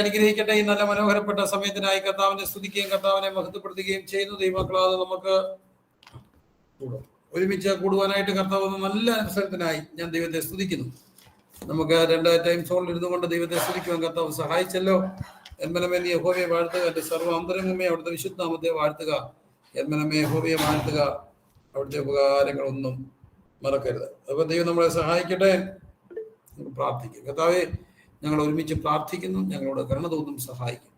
അനുഗ്രഹിക്കട്ടെ. ഈ നല്ല മനോഹരപ്പെട്ട സമയത്തിനായി കർത്താവിനെ സ്തുതിക്കുകയും കർത്താവിനെ മഹത്വപ്പെടുത്തുകയും ചെയ്യുന്നു. ദൈവമക്കളാതെ നമുക്ക് ഒരുമിച്ച് കൂടുവാനായിട്ട് കർത്താവ് നല്ല അവസരത്തിനായി ഞാൻ ദൈവത്തെ സ്തുതിക്കുന്നു. നമുക്ക് 2 ടൈം സോണിൽ ഇരുന്നു കൊണ്ട് ദൈവത്തെ സ്തുതിക്കുവാൻ കർത്താവ് സഹായിച്ചല്ലോ. എന്മനമേ നീ യഹോവയെ വാഴ്ത്തുക, എൻ്റെ സർവ്വ അന്തരംഗമേ അവിടുത്തെ വിശുദ്ധനാമത്തെ വാഴ്ത്തുക. എന്മനമേ യഹോവയെ വാഴ്ത്തുക, അവിടുത്തെ ഉപകാരങ്ങളൊന്നും മറക്കരുത്. അപ്പോൾ ദൈവം നമ്മളെ സഹായിക്കട്ടെ. പ്രാർത്ഥിക്കും. കർത്താവേ, ഞങ്ങൾ ഒരുമിച്ച് പ്രാർത്ഥിക്കുന്നു. ഞങ്ങളോട് കരുണ തോന്നും സഹായിക്കും.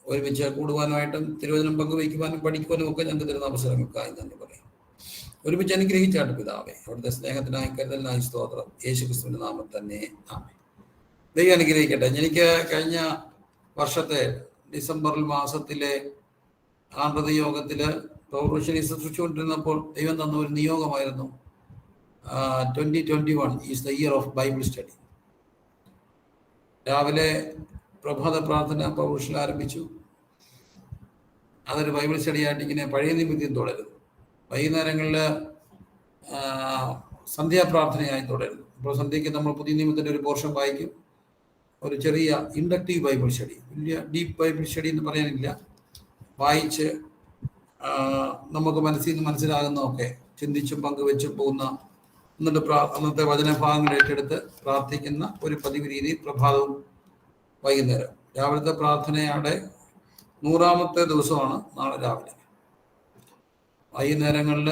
ഒരുമിച്ച് കൂടുവാനായിട്ടും തിരുവചനം പങ്കുവയ്ക്കുവാനും പഠിക്കുവാനും ഒക്കെ ഞങ്ങൾക്ക് തരുന്ന അവസരങ്ങൾക്കായി നന്ദി പറയും. ഒരുമിച്ച് അനുഗ്രഹിച്ചാട്ട് പിതാവേ, അവിടുത്തെ സ്നേഹത്തിനായി കരുതലിനായി സ്തോത്രം. യേശുക്രിസ്തുവിന്റെ നാമത്തിൽ തന്നെ ആമേൻ. ദൈവം അനുഗ്രഹിക്കട്ടെ. എനിക്ക് കഴിഞ്ഞ വർഷത്തെ ഡിസംബർ മാസത്തിലെ ആന്തരിക യോഗത്തില് പൗർഷണി ശുശ്രൂഷിച്ചുകൊണ്ടിരുന്നപ്പോൾ ദൈവം തന്ന ഒരു നിയോഗമായിരുന്നു 2021 is the year of Bible study. രാവിലെ പ്രഭാത പ്രാർത്ഥന പൗർഷൽ ആരംഭിച്ചു. അതൊരു ബൈബിൾ സ്റ്റഡി ആയിട്ട് ഇങ്ങനെ പഴയ നിമിത്തം തുടരുന്നു. വൈകുന്നേരങ്ങളിൽ സന്ധ്യാപ്രാർത്ഥനയായി തുടരുന്നു. അപ്പോൾ സന്ധ്യയ്ക്ക് നമ്മൾ പുതിയ നിയമത്തിൻ്റെ ഒരു പോർഷൻ വായിക്കും. ഒരു ചെറിയ ഇൻഡക്റ്റീവ് ബൈബിൾ സ്റ്റഡി, വലിയ ഡീപ്പ് ബൈബിൾ സ്റ്റഡി എന്ന് പറയാനില്ല. വായിച്ച് നമുക്ക് മനസ്സിൽ നിന്ന് മനസ്സിലാകുന്നതൊക്കെ ചിന്തിച്ചും പങ്കുവെച്ചും പോകുന്ന, എന്നിട്ട് അന്നത്തെ വചനഭാഗങ്ങൾ ഏറ്റെടുത്ത് പ്രാർത്ഥിക്കുന്ന ഒരു പതിവ് രീതി പ്രഭാതവും വൈകുന്നേരം. രാവിലത്തെ പ്രാർത്ഥനയുടെ 100ാമത്തെ ദിവസമാണ് നാളെ രാവിലെ. വൈകുന്നേരങ്ങളിൽ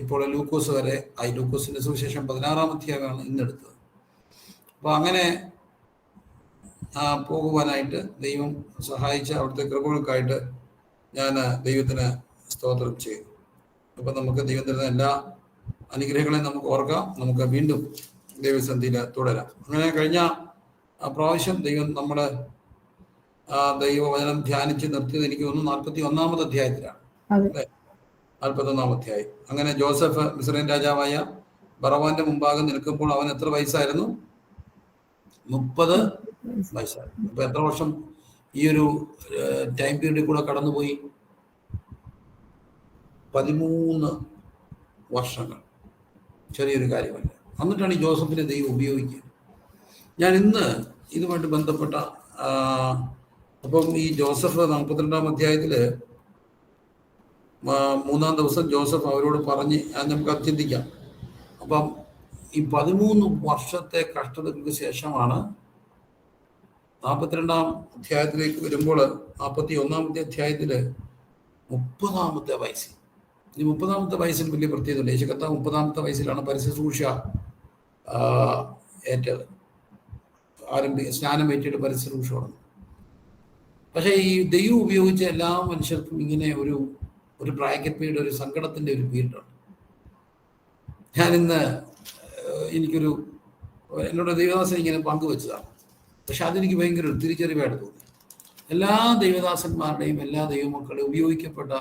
ഇപ്പോൾ ലൂക്കോസ് വരെ ലൂക്കോസിന്റെ സുവിശേഷം 16ാം അധ്യായമാണ് ഇന്നെടുത്തത്. അപ്പോൾ അങ്ങനെ പോകുവാനായിട്ട് ദൈവം സഹായിച്ച അവിടുത്തെ കൃപകൾക്കായിട്ട് ഞാൻ ദൈവത്തിന് സ്തോത്രം ചെയ്തു. അപ്പം നമുക്ക് ദൈവം തരുന്ന എല്ലാ അനുഗ്രഹങ്ങളെയും നമുക്ക് ഓർക്കാം. നമുക്ക് വീണ്ടും ദൈവസന്ധിയിൽ തുടരാം. അങ്ങനെ കഴിഞ്ഞ പ്രാവശ്യം ദൈവം നമ്മുടെ ദൈവവചനം ധ്യാനിച്ച് നിർത്തിയത് എനിക്ക് തോന്നുന്നു 41ാമത്തെ അധ്യായത്തിലാണ്, അല്ലേ? 41ാം അധ്യായം. അങ്ങനെ ജോസഫ് മിസ്രൈം രാജാവായ ബറവാന്റെ മുമ്പാകെ നിൽക്കുമ്പോൾ അവൻ എത്ര വയസ്സായിരുന്നു? 30 വയസ്സായിരുന്നു. അപ്പൊ എത്ര വർഷം ഈ ഒരു ടൈം പീരീഡിൽ കൂടെ കടന്നുപോയി? 13 വർഷങ്ങൾ. ചെറിയൊരു കാര്യമല്ല. എന്നിട്ടാണ് ഈ ജോസഫിനെ ദൈവം ഉപയോഗിക്കുക. ഞാൻ ഇന്ന് ഇതുമായിട്ട് ബന്ധപ്പെട്ട അപ്പം ഈ ജോസഫ് 42ാം അധ്യായത്തിൽ 3ാം ദിവസം ജോസഫ് അവരോട് പറഞ്ഞ് നമുക്ക് അത് ചിന്തിക്കാം. അപ്പം ഈ 13 വർഷത്തെ കഷ്ടതയ്ക്ക് ശേഷമാണ് 42ാം അധ്യായത്തിലേക്ക് വരുമ്പോൾ 41ാമത്തെ അധ്യായത്തിൽ 30ാമത്തെ വയസ്സിൽ, ഈ 30ാമത്തെ വയസ്സിൽ വലിയ പ്രത്യേകതയുണ്ട്. യേശു കർത്താവ് 30ാമത്തെ വയസ്സിലാണ് പരിശുശ്രൂഷ ഏറ്റത്, സ്നാനം ഏറ്റിട്ട് പരിശുശ്രൂഷ തുടങ്ങി. പക്ഷേ ഈ ദൈവം ഉപയോഗിച്ച എല്ലാ മനുഷ്യർക്കും ഇങ്ങനെ ഒരു ബ്രാക്കറ്റ് പീരീഡ്, ഒരു സങ്കടത്തിന്റെ ഒരു പീരീഡുണ്ട്. ഞാനിന്ന് എന്നോട് ദൈവദാസൻ ഇങ്ങനെ പങ്കുവെച്ചതാണ്. പക്ഷെ അതെനിക്ക് ഭയങ്കര ഒരു തിരിച്ചറിവായിട്ട് തോന്നി. എല്ലാ ദൈവദാസന്മാരുടെയും എല്ലാ ദൈവമക്കളെയും ഉപയോഗിക്കപ്പെട്ട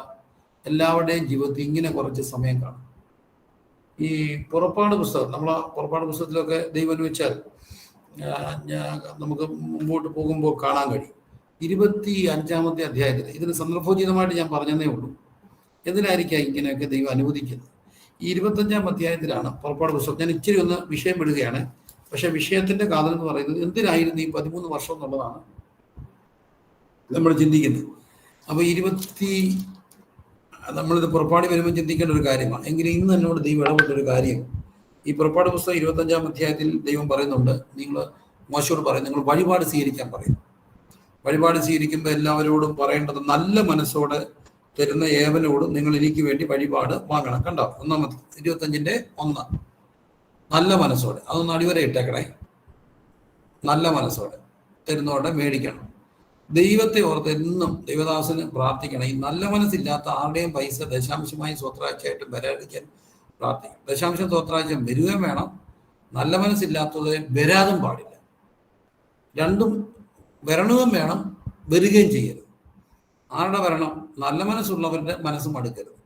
എല്ലാവരുടെയും ജീവിതത്തിൽ ഇങ്ങനെ കുറച്ച് സമയം കാണും. ഈ പുറപ്പാട് പുസ്തകം, നമ്മളെ പുറപ്പാട് പുസ്തകത്തിലൊക്കെ ദൈവം അനുവദിച്ചാൽ നമുക്ക് മുമ്പോട്ട് പോകുമ്പോൾ കാണാൻ കഴിയും. 25ാമത്തെ അധ്യായത്തിൽ, ഇതിന് സന്ദർഭോചിതമായിട്ട് ഞാൻ പറഞ്ഞതേ ഉള്ളൂ. എന്തിനായിരിക്കാം ഇങ്ങനെയൊക്കെ ദൈവം അനുവദിക്കുന്നത്? ഈ 25ാം അധ്യായത്തിലാണ് പുറപ്പാട് പുസ്തകം. ഞാൻ ഇച്ചിരി ഒന്ന് വിഷയം വിടുകയാണ്. പക്ഷെ വിഷയത്തിന്റെ കാതൽ എന്ന് പറയുന്നത് എന്തിനായിരുന്നു ഈ 13 വർഷം എന്നുള്ളതാണ് നമ്മൾ ചിന്തിക്കുന്നത്. അപ്പോൾ നമ്മളിത് പുറപ്പാടി വരുമ്പോൾ ചിന്തിക്കേണ്ട ഒരു കാര്യമാണ്. എങ്കിലും ഇന്ന് എന്നോട് ദൈവം ഇടപെട്ടൊരു കാര്യം, ഈ പുറപ്പാട് പുസ്തകം 25ാം അധ്യായത്തിൽ ദൈവം പറയുന്നുണ്ട്, നിങ്ങൾ മോശയോട് പറയും, നിങ്ങൾ വഴിപാട് സ്വീകരിക്കാൻ പറയും. വഴിപാട് സ്വീകരിക്കുമ്പോൾ എല്ലാവരോടും പറയേണ്ടത് നല്ല മനസ്സോടെ തരുന്ന ഏവനോടും നിങ്ങൾ എനിക്ക് വേണ്ടി വഴിപാട് വാങ്ങണം. കണ്ടോ? 25ന്റെ 1 നല്ല മനസ്സോടെ, അതൊന്ന് അടിവരെ ഇട്ടേക്കണേ. നല്ല മനസ്സോടെ തരുന്നവരുടെ മേടിക്കണം. ദൈവത്തെ ഓർത്ത് എന്നും ദൈവദാസന് പ്രാർത്ഥിക്കണം. ഈ നല്ല മനസ്സില്ലാത്ത ആരുടെയും പൈസ ദശാംശമായി സ്വത്രാഴ്ചയായിട്ടും വരാതിരിക്കാൻ പ്രാർത്ഥിക്കണം. ദശാംശം സ്വത്രാഴ്ചം വരികയും വേണം, നല്ല മനസ്സില്ലാത്തത് വരാതും പാടില്ല. രണ്ടും വരണവും വേണം, വരികയും ചെയ്യരുത്. ആരുടെ വരണം? നല്ല മനസ്സുള്ളവരുടെ മനസ്സും അടുക്കരുത്.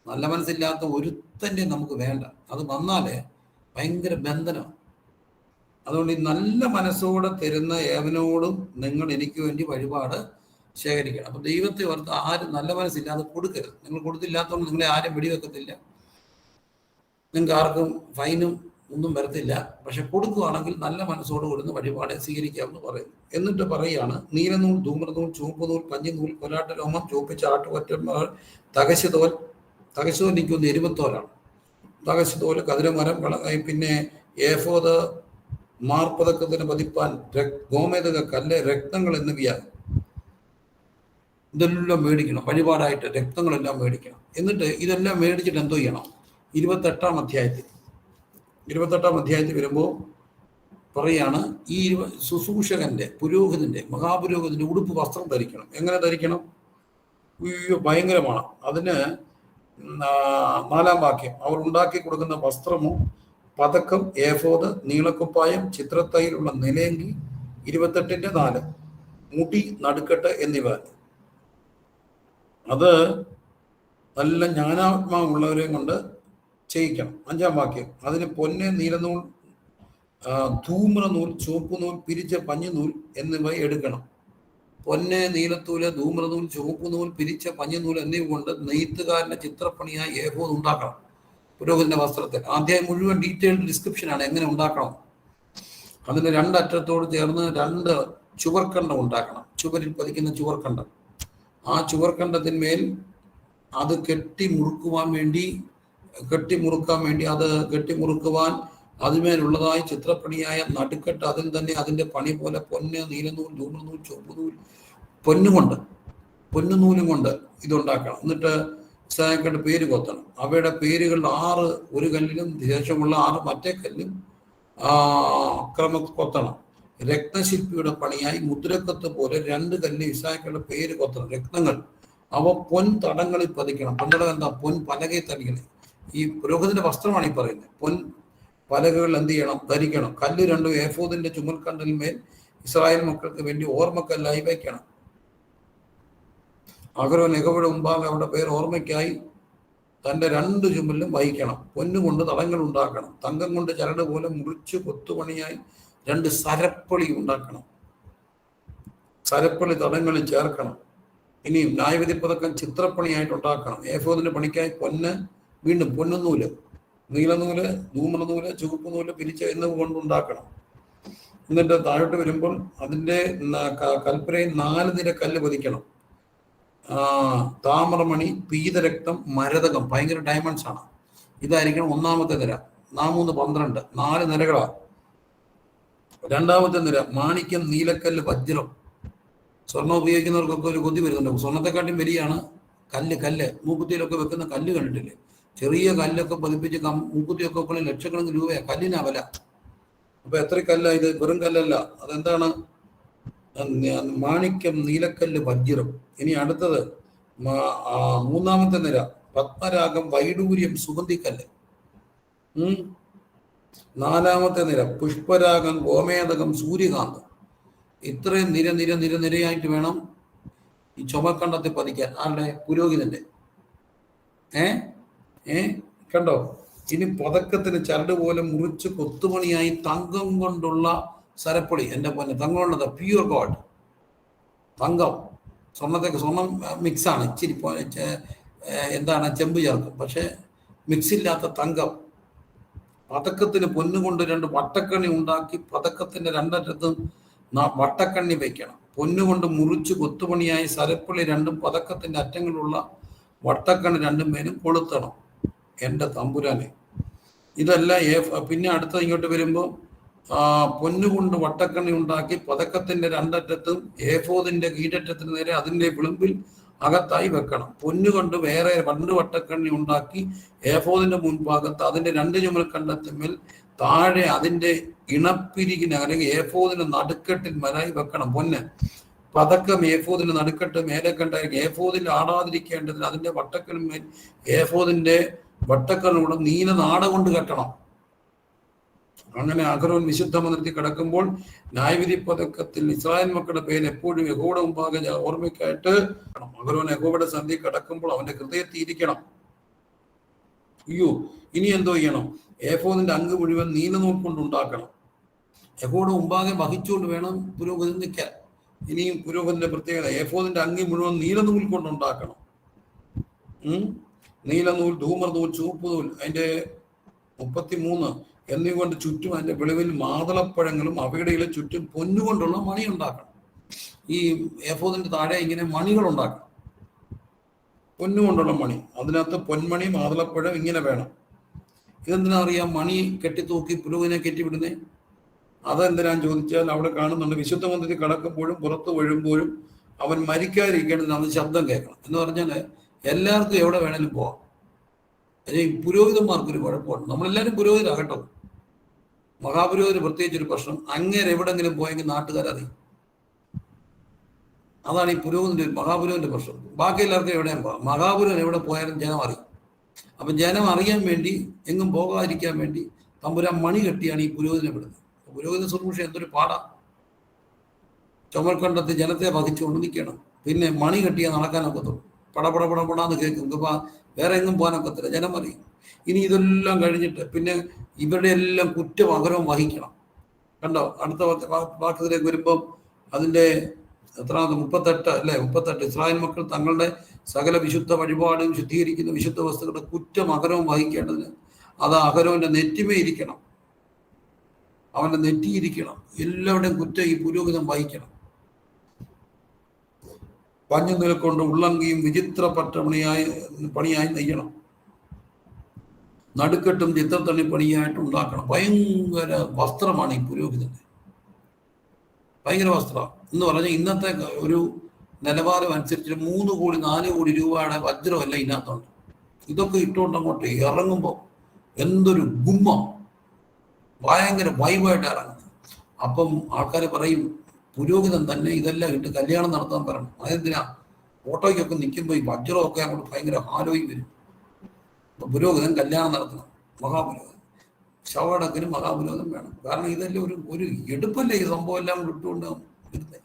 നല്ല മനസ്സില്ലാത്ത ഒരുത്തൻ്റെ നമുക്ക് വേണ്ട. അത് വന്നാലേ ഭയങ്കര ബന്ധനമാണ്. അതുകൊണ്ട് ഈ നല്ല മനസ്സോടെ തരുന്ന ഏവനോടും നിങ്ങൾ എനിക്ക് വേണ്ടി വഴിപാട് ശേഖരിക്കണം. അപ്പൊ ദൈവത്തെ ഓർത്ത് ആരും നല്ല മനസ്സില്ലാതെ കൊടുക്കരുത്. നിങ്ങൾ കൊടുത്തില്ലാത്തതുകൊണ്ട് നിങ്ങളെ ആരും വെടിവെക്കത്തില്ല, നിങ്ങൾക്ക് ആർക്കും ഫൈനും ഒന്നും വരത്തില്ല. പക്ഷെ കൊടുക്കുകയാണെങ്കിൽ നല്ല മനസ്സോട് കൊടുന്ന് വഴിപാടെ സ്വീകരിക്കാമെന്ന് പറയുന്നു. എന്നിട്ട് പറയുകയാണ്, നീലനൂൽ, ധൂമ്രനൂൽ, ചുവപ്പുനൂൽ, പഞ്ഞിനൂൽ, കൊലാട്ട രോമം, ചുവപ്പിച്ച ആട്ടുകൊറ്റന്മാർ, തകശുതോൽ. തകശുതോൽ എനിക്കൊന്ന് എരുമത്തോലാണ്. തകശുതോല്, കതിരമരം, പിന്നെ ഏഫോദ്, മാർപ്പതക്കത്തിന് പതിപ്പാൻ ഗോമേതക കല്ല്, രക്തങ്ങൾ എന്നിവയാണ്. ഇതെല്ലാം മേടിക്കണം വഴിപാടായിട്ട്, രക്തങ്ങളെല്ലാം മേടിക്കണം. എന്നിട്ട് ഇതെല്ലാം മേടിച്ചിട്ട് എന്തോ ചെയ്യണം? 28-ാം അധ്യായത്തിൽ വരുമ്പോൾ പറയാണ്, ഈ ശുശ്രൂഷകന്റെ, പുരോഹിതന്റെ, മഹാപുരോഹിതന്റെ ഉടുപ്പ് വസ്ത്രം ധരിക്കണം. എങ്ങനെ ധരിക്കണം? ഭയങ്കരമാണ്. അതിന് 4-ാം വാക്യം, അവർ ഉണ്ടാക്കി കൊടുക്കുന്ന വസ്ത്രമോ പതക്കം, ഏഫോദ്, നീളക്കുപ്പായം, ചിത്രത്തൈലുള്ള നിലയങ്കി, 28-4, മുടി, നടുക്കെട്ട് എന്നിവ. അത് നല്ല ജ്ഞാനാത്മാവുള്ളവരെയും കൊണ്ട് ചെയ്യിക്കണം. 5-ാം വാക്യം, അതിന് പൊന്ന്, നീലനൂൽ, ധൂമ്രനൂൽ, ചുവപ്പുനൂൽ, പിരിച്ച പഞ്ഞുനൂൽ എന്നിവ എടുക്കണം. പൊന്ന്, നീലത്തൂല്, ധൂമ്രനൂൽ, ചുവപ്പുനൂൽ, പിരിച്ച പഞ്ഞുനൂൽ എന്നിവ കൊണ്ട് നെയ്ത്തുകാരന്റെ ചിത്രപ്പണിയായി ഏഫോദ് ഉണ്ടാക്കണം. പുരോഹിതന്റെ വസ്ത്രത്തിൽ അധ്യായം മുഴുവൻ ഡീറ്റെയിൽഡ് ഡിസ്ക്രിപ്ഷനാണ് എങ്ങനെ ഉണ്ടാക്കണം. അതിന് 2 അറ്റത്തോട് ചേർന്ന് 2 ചുവർക്കണ്ടം ഉണ്ടാക്കണം. ചുവരിൽ പതിക്കുന്ന ചുവർക്കണ്ടം. ആ ചുവർക്കണ്ടത്തിന്മേൽ അത് കെട്ടിമുറുക്കുവാൻ അതിന്മേലുള്ളതായി ചിത്രപ്പണിയായ നടുക്കെട്ട്, അതിൽ തന്നെ അതിന്റെ പണി പോലെ പൊന്ന്, നീലനൂൽ, ധൂമ്രനൂൽ, ചുവപ്പുനൂൽ, പൊന്നുനൂലും കൊണ്ട് ഇതുണ്ടാക്കണം. എന്നിട്ട് ഇസ്രായേൽക്കാരുടെ പേര് കൊത്തണം. അവയുടെ പേരുകൾ 6 ഒരു കല്ലിലും ശേഷമുള്ള 6 മറ്റേ കല്ലും കൊത്തണം. രത്നശില്പിയുടെ പണിയായി മുദ്രക്കത്ത് പോലെ 2 കല്ലിൽ ഇസ്രായേൽക്കാരുടെ പേര് കൊത്തണം. രത്നങ്ങൾ അവ പൊൻ തടങ്ങളിൽ പതിക്കണം. പന്തടം എന്താ? പൊൻ പലകയിൽ തടിക്കണം. ഈ പുരോഹിതന്റെ വസ്ത്രമാണ് ഈ പറയുന്നത്. പൊൻ പലകകൾ എന്ത് ചെയ്യണം? ധരിക്കണം. കല്ല് 2 ഏഫോദിന്റെ ചുമൽക്കണ്ടലിന്മേൽ ഇസ്രായേൽ മക്കൾക്ക് വേണ്ടി ഓർമ്മക്കല്ലായി വയ്ക്കണം. അഹരോൻ യഹോവയുടെ മുമ്പാകെ അവരുടെ പേര് ഓർമ്മയ്ക്കായി തന്റെ 2 ചുമലിലും വഹിക്കണം. പൊന്നുകൊണ്ട് തടങ്ങൾ ഉണ്ടാക്കണം. തങ്കം കൊണ്ട് ചരട് പോലെ മുറിച്ച് കൊത്തുപണിയായി 2 സരപ്പളി ഉണ്ടാക്കണം. സരപ്പളി തടങ്ങളിൽ ചേർക്കണം. ഇനിയും ന്യായവിധി പതക്കം ചിത്രപ്പണിയായിട്ട് ഉണ്ടാക്കണം. ഏഫോദിന്റെ പണിക്കായി വീണ്ടും പൊന്നുനൂല്, നീലനൂല്, ധൂമ്രനൂല്, ചുവപ്പുനൂല്, പിരിച്ച എന്നിവ കൊണ്ടുണ്ടാക്കണം. എന്നിട്ട് താഴോട്ട് വരുമ്പോൾ അതിന്റെ കൽപ്പനയിൽ 4 നിര കല്ല് പതിക്കണം. താമ്രമണി, പീതരക്തം, മരതകം, ഭയങ്കര ഡയമണ്ട്സ് ആണ്. ഇതായിരിക്കണം 1-ാമത്തെ നിര. 4 12, 4 നിരകളാണ്. 2-ാമത്തെ നിര മാണിക്യം, നീലക്കല്ല്, വജ്രം. സ്വർണ്ണം ഉപയോഗിക്കുന്നവർക്കൊക്കെ ഒരു കൊതി വരുന്നുണ്ട്. സ്വർണ്ണത്തെക്കാട്ടും വലിയാണ് കല്ല്. മൂക്കുത്തിയിലൊക്കെ വെക്കുന്ന കല്ല് കണ്ടിട്ടില്ലേ? ചെറിയ കല്ലൊക്കെ പതിപ്പിച്ച് മൂക്കുത്തിയൊക്കെ പോലെ ലക്ഷക്കണക്കിന് രൂപയാണ് കല്ലിനാ വില. അപ്പൊ എത്ര കല്ല ഇത്? വെറും കല്ലല്ല. അതെന്താണ്? മാണിക്യം, നീലക്കല്ല്, വജ്രം. ഇനി അടുത്തത് 3-ാമത്തെ നിര പത്മരാഗം, വൈഡൂര്യം, സുഗന്ധിക്കല്ല്. 4-ാമത്തെ നിര പുഷ്പരാഗം, ഗോമേതകം, സൂര്യകാന്തം. ഇത്രയും നിരയായിട്ട് വേണം ഈ ചുമക്കണ്ടത്തിൽ പതിക്കാൻ. ആരുടെ? പുരോഹിതന്റെ. കണ്ടോ? ഇനി പതക്കത്തിന് ചരട് പോലെ മുറിച്ച് കൊത്തുപണിയായി തങ്കം കൊണ്ടുള്ള സരപ്പൊളി. എൻ്റെ പൊന്നെ, തങ്കമുള്ളത് പ്യൂർ ഗോൾഡ്, തങ്കം. സ്വർണം മിക്സാണ്. ഇച്ചിരി ചെമ്പ് ചേർക്കും. പക്ഷെ മിക്സില്ലാത്ത തങ്കം. പതക്കത്തിന് പൊന്നുകൊണ്ട് 2 വട്ടക്കണ്ണി ഉണ്ടാക്കി പതക്കത്തിന്റെ 2 അറ്റത്തും വട്ടക്കണ്ണി വയ്ക്കണം. പൊന്നുകൊണ്ട് മുറിച്ച് കൊത്തുപണിയായി സരപ്പുള്ളി 2 പതക്കത്തിന്റെ അറ്റങ്ങളുള്ള വട്ടക്കണ്ണി 2 മേലും കൊളുത്തണം. എൻ്റെ തമ്പുരാനെ, ഇതെല്ലാം പിന്നെ അടുത്ത ഇങ്ങോട്ട് വരുമ്പോൾ പൊന്നുകൊണ്ട് വട്ടക്കണ്ണി ഉണ്ടാക്കി പതക്കത്തിന്റെ 2 അറ്റത്തും ഏഫോദിന്റെ കീഴറ്റത്തിന് നേരെ അതിന്റെ വിളിമ്പിൽ അകത്തായി വെക്കണം. പൊന്നുകൊണ്ട് വേറെ 2 വട്ടക്കണ്ണി ഉണ്ടാക്കി ഏഫോദിന്റെ മുൻഭാഗത്ത് അതിന്റെ 2 ചുമൽക്കണ്ടത്തിന്മേൽ താഴെ അതിന്റെ ഇണപ്പിരികിന് അല്ലെങ്കിൽ ഏഫോദിന്റെ നടുക്കെട്ടിൽ മരായി വെക്കണം. പൊന്ന് പതക്കം ഏഫോദിന്റെ നടുക്കെട്ട് മേലെ കണ്ടായിരിക്കും. ഏഫോദിൽ ആടാതിരിക്കേണ്ടതിന് അതിന്റെ വട്ടക്കലിന്മേൽ ഏഫോദിന്റെ വട്ടക്കലിലൂടെ നീല നാട കൊണ്ട് കെട്ടണം. അങ്ങനെ അഹരോൻ വിശുദ്ധ മന്ദിരത്തിൽ കിടക്കുമ്പോൾ ന്യായവിധി പതക്കത്തിൽ ഇസ്രായേൽ മക്കളുടെ പേര് എപ്പോഴും യഹോവയുടെ മുമ്പാകെ ഓർമ്മയ്ക്കായിട്ട് അഹരോൻ യഹോവയുടെ സന്ധ്യ കിടക്കുമ്പോൾ അവന്റെ ഹൃദയത്തിൽ ഇരിക്കണം. ഇനി എന്തോ ചെയ്യണം? ഏഫോദിന്റെ അങ്ക് മുഴുവൻ നീലനൂൽ കൊണ്ടുണ്ടാക്കണം. യഹോവയുടെ മുമ്പാകെ വഹിച്ചുകൊണ്ട് വേണം പുരോഹിതൻ നിൽക്കാൻ. ഇനിയും പുരോഹിതന്റെ പ്രത്യേകത, ഏഫോദിന്റെ അങ്കി മുഴുവൻ നീലനൂൽ കൊണ്ടുണ്ടാക്കണം. നീലനൂൽ, ധൂമ്രനൂൽ, ചുവപ്പുനൂൽ. അതിന്റെ 33 എന്നുകൊണ്ട് ചുറ്റും അതിന്റെ വെളിവിൽ മാതളപ്പഴങ്ങളും അവയുടെ ചുറ്റും പൊന്നുകൊണ്ടുള്ള മണി ഉണ്ടാക്കണം. ഈ എഫോദിന്റെ താഴെ ഇങ്ങനെ മണികൾ ഉണ്ടാക്കണം, പൊന്നുകൊണ്ടുള്ള മണി. അതിനകത്ത് പൊന്മണി, മാതളപ്പഴം ഇങ്ങനെ വേണം. ഇതെന്തിനാ അറിയാം? മണി കെട്ടിത്തൂക്കി പുരോഹിതനെ കെട്ടിവിടുന്നേ. അതെന്തിനാന്ന് ചോദിച്ചാൽ അവിടെ കാണുന്നുണ്ട്, വിശുദ്ധ മന്ദിരത്തിൽ കടക്കുമ്പോഴും പുറത്ത് വീഴുമ്പോഴും അവൻ മരിക്കാതിരിക്കേണ്ടതിന് അത് ശബ്ദം കേൾക്കണം. എന്ന് പറഞ്ഞാൽ എല്ലാവർക്കും എവിടെ വേണേലും പോവാം. പക്ഷേ ഈ പുരോഹിതന്മാർക്കൊരു കുഴപ്പമുണ്ട്. നമ്മളെല്ലാവരും പുരോഹിതരാകട്ടോ. മഹാപുരോഹിതന് പ്രത്യേകിച്ചൊരു പ്രശ്നം, അങ്ങേരെ എവിടെങ്കിലും പോയെങ്കിൽ നാട്ടുകാരറിയും. അതാണ് ഈ പുരോഹിതന്റെ മഹാപുരോഹിതന്റെ പ്രശ്നം. ബാക്കി എല്ലാവർക്കും എവിടെയും പോകാം, മഹാപുരോഹിതൻ എവിടെ പോയാലും ജനം അറിയും. അപ്പം ജനം അറിയാൻ വേണ്ടി, എങ്ങും പോകാതിരിക്കാൻ വേണ്ടി തമ്പുരാൻ മണി കെട്ടിയാണ് ഈ പുരോഹിതനെ വിടുന്നത്. പുരോഹിത ശുശ്രൂഷ എന്തൊരു പാടാ! ചുമൽക്കണ്ടത്ത് ജനത്തെ വഹിച്ചുകൊണ്ട് നിൽക്കണം. പിന്നെ മണി കെട്ടിയാൽ നടക്കാനൊക്കത്തുള്ളൂ. പടപടാന്ന് കേൾക്കും. ഇപ്പം വേറെ എങ്ങും പോകാനൊക്കത്തില്ല, ജനം അറിയും. ഇനി ഇതെല്ലാം കഴിഞ്ഞിട്ട് പിന്നെ ഇവരുടെ എല്ലാം കുറ്റം അകരവും വഹിക്കണം. കണ്ടോ, അടുത്ത വാക്യത്തിലേക്ക് വരുമ്പം അതിൻ്റെ എത്രാമത് 38 അല്ലേ, 38. ഇസ്രായേൽ മക്കൾ തങ്ങളുടെ സകല വിശുദ്ധ വഴിപാടും ശുദ്ധീകരിക്കുന്ന വിശുദ്ധ വസ്തുക്കളുടെ കുറ്റം അകരവും വഹിക്കേണ്ടതിന് അത് അഹരോന്റെ നെറ്റിമേ ഇരിക്കണം, അവന്റെ നെറ്റിയിരിക്കണം. എല്ലാവരുടെയും കുറ്റം ഈ പുരോഹിതൻ വഹിക്കണം. പഞ്ഞു നിലക്കൊണ്ട് ഉള്ളങ്കിയും വിചിത്ര പണിയായി നെയ്യണം. നടുക്കെട്ടും ചിത്രത്തണി പണിയായിട്ട് ഉണ്ടാക്കണം. ഭയങ്കര വസ്ത്രമാണ് ഈ പുരോഹിതന്റെ, ഭയങ്കര വസ്ത്രം എന്ന് പറഞ്ഞാൽ ഇന്നത്തെ ഒരു നിലവാരം അനുസരിച്ച് 3 കോടി 4 കോടി രൂപയുടെ വജ്രമല്ല ഇതിനകത്തുണ്ട്. ഇതൊക്കെ ഇട്ടുകൊണ്ട് അങ്ങോട്ട് ഇറങ്ങുമ്പോൾ എന്തൊരു ഗുമ്മം, ഭയങ്കര വൈബായിട്ട് ഇറങ്ങുന്നത്. അപ്പം ആൾക്കാർ പറയും പുരോഹിതൻ തന്നെ ഇതെല്ലാം ഇട്ട് കല്യാണം നടത്താൻ പറയണം. അതെന്തിനാ? ഫോട്ടോയ്ക്കൊക്കെ നിൽക്കുമ്പോൾ ഈ വജ്രമൊക്കെ അങ്ങോട്ട് ഭയങ്കര ഹാലോയി വരും. പുരോഹിതൻ കല്യാണം നടത്തണം, മഹാപുരോഹിതൻ. ശവടക്കിന് മഹാപുരോഹിതൻ വേണം. കാരണം ഇതെല്ലാം ഒരു എടുപ്പല്ലേ ഈ സംഭവം എല്ലാം ഇട്ടുകൊണ്ട് വരുന്നത്.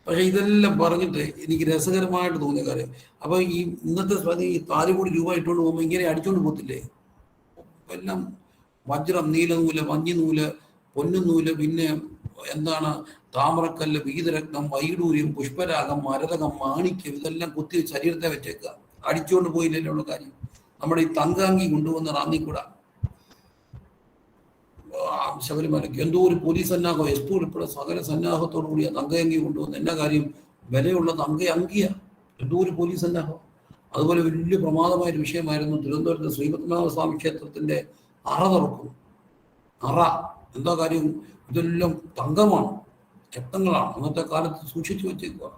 പക്ഷെ ഇതെല്ലാം പറഞ്ഞിട്ട് എനിക്ക് രസകരമായിട്ട് തോന്നിയ കാര്യം, അപ്പൊ ഈ ഇന്നത്തെ ഈ 4 കോടി രൂപ ഇട്ടുകൊണ്ട് പോകുമ്പോൾ ഇങ്ങനെ അടിച്ചുകൊണ്ട് പോകത്തില്ലേ? എല്ലാം വജ്രം, നീലനൂല്, മഞ്ഞുനൂല്, പൊന്നുനൂല്, പിന്നെ എന്താണ് താമരക്കല്ല്, വീതരത്നം, വൈഡൂര്യം, പുഷ്പരാഗം, മരതകം, മാണിക്യം, ഇതെല്ലാം കുത്തി ശരീരത്തെ വെച്ചേക്കുക. അടിച്ചുകൊണ്ട് പോയില്ലല്ലോ ഉള്ള കാര്യം. നമ്മുടെ ഈ തങ്കാങ്കി കൊണ്ടുവന്ന് റാന്നിക്കൂടാ ശബരിമലയ്ക്ക് എന്തോ ഒരു പോലീസ് സന്നാഹം, എസ് പി ഉൾപ്പെടെ സകല സന്നാഹത്തോടു കൂടിയ തങ്കയങ്കി കൊണ്ടുവന്ന് എന്നാ കാര്യം? വിലയുള്ള അങ്കിയ എന്തോ ഒരു പോലീസ് സന്നാഹം. അതുപോലെ വലിയ പ്രമാദമായൊരു വിഷയമായിരുന്നു തിരുവനന്തപുരത്ത് ശ്രീപത്മനാഭസ്വാമി ക്ഷേത്രത്തിന്റെ അറ തുറക്കും. അറ എന്താ കാര്യം? ഇതെല്ലാം തങ്കമാണ്, രക്തങ്ങളാണ്, അന്നത്തെ കാലത്ത് സൂക്ഷിച്ചു വെച്ചേക്കുക.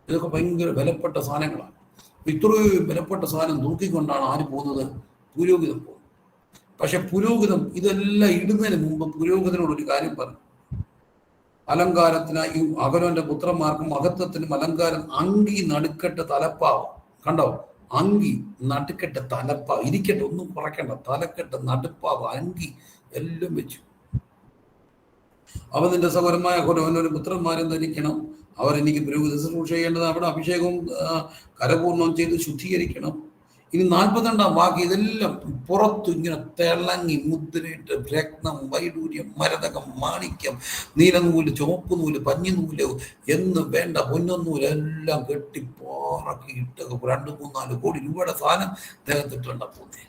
ഇതൊക്കെ ഭയങ്കര വിലപ്പെട്ട സാധനങ്ങളാണ്. ഇത്രയും വിലപ്പെട്ട സാധനം നോക്കിക്കൊണ്ടാണ് ആര് പോകുന്നത്? പുരോഹിതൻ പോകുന്നത്. പക്ഷെ പുരോഹിതം ഇതെല്ലാം ഇടുന്നതിന് മുമ്പ് പുരോഹിതനോടൊരു കാര്യം പറഞ്ഞു. അലങ്കാരത്തിനായി അഹരോന്റെ പുത്രന്മാർക്കും മഹത്വത്തിനും അലങ്കാരം അങ്കി, നടുക്കെട്ട്, തലപ്പാവ്. കണ്ടോ, അങ്കി, നടുക്കെട്ട്, തലപ്പാവ്. ഇരിക്കട്ടെ, ഒന്നും കുറയ്ക്കണ്ട. തലക്കെട്ട്, നടുപ്പാവ്, അങ്കി എല്ലാം വെച്ചു. അവൻ നിന്റെ സഹോദരമായ അഹരോനൊരു പുത്രന്മാരെ ധരിക്കണം. അവരെനിക്ക് പുരോഹിത ശുശ്രൂഷ ചെയ്യേണ്ടത്. അവിടെ അഭിഷേകവും കരപൂർണ്ണം ചെയ്ത് ശുദ്ധീകരിക്കണം. ഇനി 42-ാം വാക്യം ഇതെല്ലാം പുറത്തു ഇങ്ങനെ തിളങ്ങി മുദ്രയിട്ട് രത്നം, വൈഡൂര്യം, മരതകം, മാണിക്യം, നീലനൂല്, ചുവപ്പ് നൂല്, പഞ്ഞിനൂല് എന്ന് വേണ്ട പൊന്നൂല് എല്ലാം കെട്ടി പോറക്കിയിട്ട് 2-3-4 കോടി രൂപയുടെ സാധനം ദേഹത്തിട്ടുണ്ടാ പോകുന്നേ.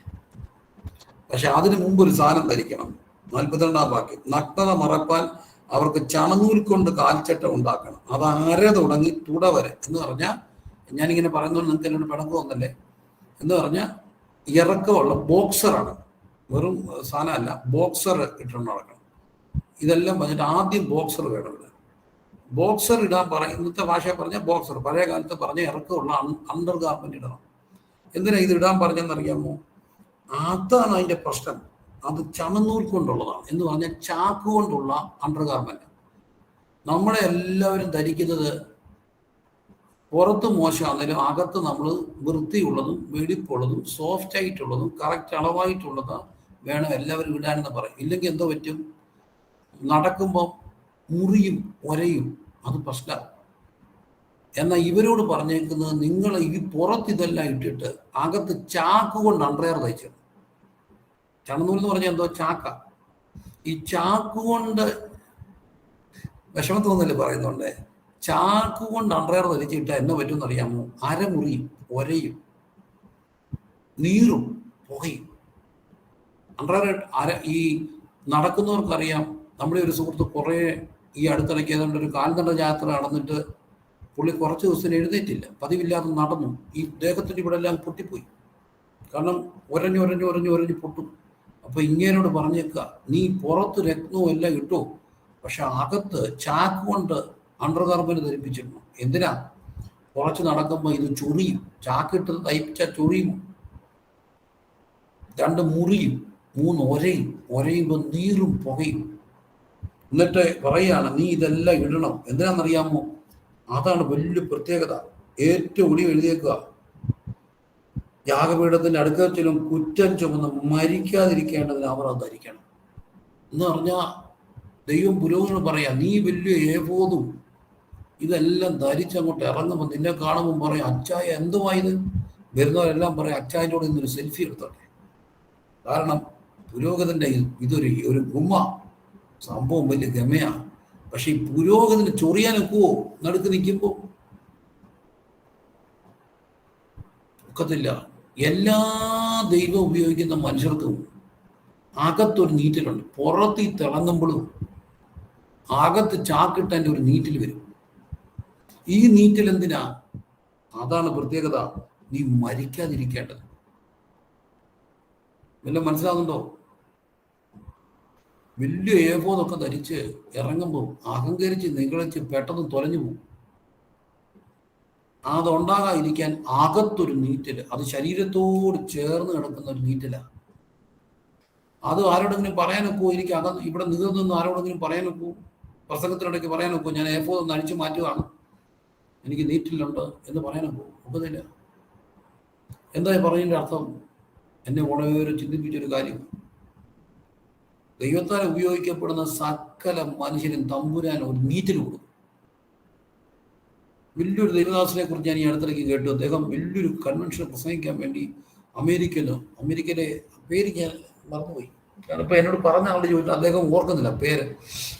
പക്ഷെ അതിനു മുമ്പ് ഒരു സാധനം ധരിക്കണം. 42-ാം വാക്യം, നഗ്നത മറപ്പാൻ അവർക്ക് ചണനൂൽ കൊണ്ട് കാൽച്ചട്ട ഉണ്ടാക്കണം. അത് അര തുടങ്ങി തുട വരെ. എന്ന് പറഞ്ഞാൽ ഞാനിങ്ങനെ പറയുന്നത് നിങ്ങൾക്ക് എന്നോട് പിണക്ക് തോന്നല്ലേ? എന്ന് പറഞ്ഞാൽ ഇറക്കമുള്ള ബോക്സറാണ്, വെറും സാധനമല്ല. ബോക്സർ ഇട്ടുകൊണ്ട് നടക്കണം. ഇതെല്ലാം പറഞ്ഞിട്ട് ആദ്യം ബോക്സർ വേണം. ഇവിടെ ബോക്സർ ഇടാൻ ഇന്നത്തെ ഭാഷ പറഞ്ഞ ബോക്സർ, പഴയ കാലത്ത് പറഞ്ഞ ഇറക്കമുള്ള അണ്ടർ ഗാർമെന്റ് ഇടണം. എന്തിനാ ഇത് ഇടാൻ പറഞ്ഞെന്നറിയാമോ? അതാണ് അതിന്റെ പ്രശ്നം. അത് ചണനൂൽ കൊണ്ടുള്ളതാണ്. എന്ന് പറഞ്ഞാൽ ചാക്ക് കൊണ്ടുള്ള അണ്ടർ ഗാർമെന്റ്. നമ്മളെ എല്ലാവരും ധരിക്കുന്നത് പുറത്ത് മോശമാണെങ്കിലും അകത്ത് നമ്മൾ വൃത്തിയുള്ളതും വെടിപ്പുള്ളതും സോഫ്റ്റ് ആയിട്ടുള്ളതും കറക്റ്റ് അളവായിട്ടുള്ളത് വേണം എല്ലാവരും ഇടാനെന്ന് പറയും. ഇല്ലെങ്കിൽ എന്തോ പറ്റും? നടക്കുമ്പോൾ മുറിയും ഒരയും, അത് പ്രശ്നമാണ്. എന്നാൽ ഇവരോട് പറഞ്ഞേക്കുന്നത് നിങ്ങൾ ഈ പുറത്ത് ഇതെല്ലാം ഇട്ടിട്ട് അകത്ത് ചാക്ക് കൊണ്ട് അണ്ടർവെയർ തയ്ച്ചു. ചണനൂൽ എന്ന് പറഞ്ഞാൽ എന്തോ ചാക്ക. ഈ ചാക്ക് കൊണ്ട് വിഷമം തോന്നല് പറയുന്നുണ്ട്. ചാക്ക് കൊണ്ട് അണ്ടർവെയർ ധരിച്ചിട്ട് എന്നെ പറ്റുമെന്ന് അറിയാമോ? അരമുറിയും ഒരയും നീറും പുകയും. ഈ നടക്കുന്നവർക്കറിയാം. നമ്മുടെ ഒരു സുഹൃത്ത് കുറേ ഈ അടുത്തിടയ്ക്ക് ഏതാണ്ട് ഒരു കാൽനട യാത്ര നടന്നിട്ട് പുള്ളി കുറച്ച് ദിവസം എഴുന്നേറ്റില്ല, പതിവില്ലാതെ നടന്നു. ഈ ദേഹത്തിൻ്റെ ഇവിടെ എല്ലാം പൊട്ടിപ്പോയി. കാരണം ഒരഞ്ഞ് പൊട്ടും. അപ്പൊ ഇങ്ങേരോട് പറഞ്ഞേക്കുക, നീ പുറത്ത് രക്തവും എല്ലാം ഇട്ടു, പക്ഷെ അകത്ത് ചാക്ക് കൊണ്ട് അണ്ടർഗാർമെന്റ് ധരിപ്പിച്ചിരുന്നു. എന്തിനാ? കുറച്ച് നടക്കുമ്പോൾ ഇത് ചൊറിയും. ചാക്കിട്ട് തയ്പ്പിച്ചാൽ ചൊറിയും. 2 മുറിയും, 3 ഒരയുമ്പോൾ നീറും പുകയും. എന്നിട്ട് പറയുകയാണ്, നീ ഇതെല്ലാം ഇടണം. എന്തിനാണെന്നറിയാമോ? അതാണ് വലിയ പ്രത്യേകത. ഏറ്റവും ഒടി എഴുതിയേക്കുക, യാഗപീഠത്തിന്റെ അടുക്കലും കുറ്റം ചുമന്ന് മരിക്കാതിരിക്കേണ്ടതിന് അവർ അത് ധരിക്കണം എന്ന് പറഞ്ഞാൽ, ദൈവം പുരോഹിതനോട് പറയാം, നീ വലിയ ഏബോധും ഇതെല്ലാം ധരിച്ചങ്ങോട്ട് ഇറങ്ങുമ്പോൾ നിന്നെ കാണുമ്പോൾ പറയാം, അച്ചായ എന്തുവായത്? വരുന്നവരെല്ലാം പറയാം, അച്ചായൻ്റെ കൂടെ ഇന്നൊരു സെൽഫി എടുത്തോട്ടെ. കാരണം പുരോഹിതന്റെ ഒരു ഗുമ്മ സംഭവം വലിയ ഗമയാണ്. പക്ഷെ ഈ പുരോഹിതന് ചൊറിയാനൊക്കുവോ? നടുക്ക് നിൽക്കുമ്പോൾ ഒക്കത്തില്ല. എല്ലാ ദൈവം ഉപയോഗിക്കുന്ന മനുഷ്യർക്കും അകത്തൊരു നീറ്റലുണ്ട്. പുറത്ത് ഈ തിളങ്ങുമ്പോഴും അകത്ത് ചാക്കിട്ടൻ്റെ ഒരു നീറ്റിൽ വരും. ഈ നീറ്റൽ എന്തിനാ? അതാണ് പ്രത്യേകത. നീ മരിക്കാതിരിക്കേണ്ടത്. വല്ലതും മനസ്സിലാകുന്നുണ്ടോ? വലിയ ഏബോധമൊക്കെ ധരിച്ച് ഇറങ്ങുമ്പോൾ അഹങ്കരിച്ച് നികളിച്ച് പെട്ടെന്ന് തൊലഞ്ഞു പോകും. അതുണ്ടാകാതിരിക്കാൻ അകത്തൊരു നീറ്റല്, അത് ശരീരത്തോട് ചേർന്ന് കിടക്കുന്ന ഒരു നീറ്റലാണ്. അത് ആരോടെങ്കിലും പറയാനൊക്കുമോ? എനിക്ക് ഇവിടെ നീർന്നൊന്നും ആരോടെങ്കിലും പറയാനൊക്കൂ? പ്രസംഗത്തിനിടയ്ക്ക് പറയാനൊക്കൂ, ഞാൻ ഏബോധം അടിച്ചു മാറ്റുകയാണ്, എനിക്ക് നീറ്റിലുണ്ട് എന്ന് പറയാനൊക്കൂ? ഒക്കത്തില്ല. എന്താ പറയുന്നതിൻ്റെ അർത്ഥം? എന്നെ വളരെ ചിന്തിപ്പിച്ചൊരു കാര്യം, ദൈവത്താൽ ഉപയോഗിക്കപ്പെടുന്ന സകല മനുഷ്യനും തമ്പുരാൻ ഒരു നീറ്റിൽ കൊടുക്കും. വലിയൊരു ദൈവദാസനെ കുറിച്ച് ഞാൻ ഈ അടുത്തിടയ്ക്ക് കേട്ടു. അദ്ദേഹം വലിയൊരു കൺവെൻഷൻ പ്രസംഗിക്കാൻ വേണ്ടി അമേരിക്കയിലെ പേര് ഞാൻ മറന്നുപോയി. ഞാനിപ്പോൾ എന്നോട് പറഞ്ഞ ആളുടെ ചോദിച്ചാൽ അദ്ദേഹം ഓർക്കുന്നില്ല പേര്.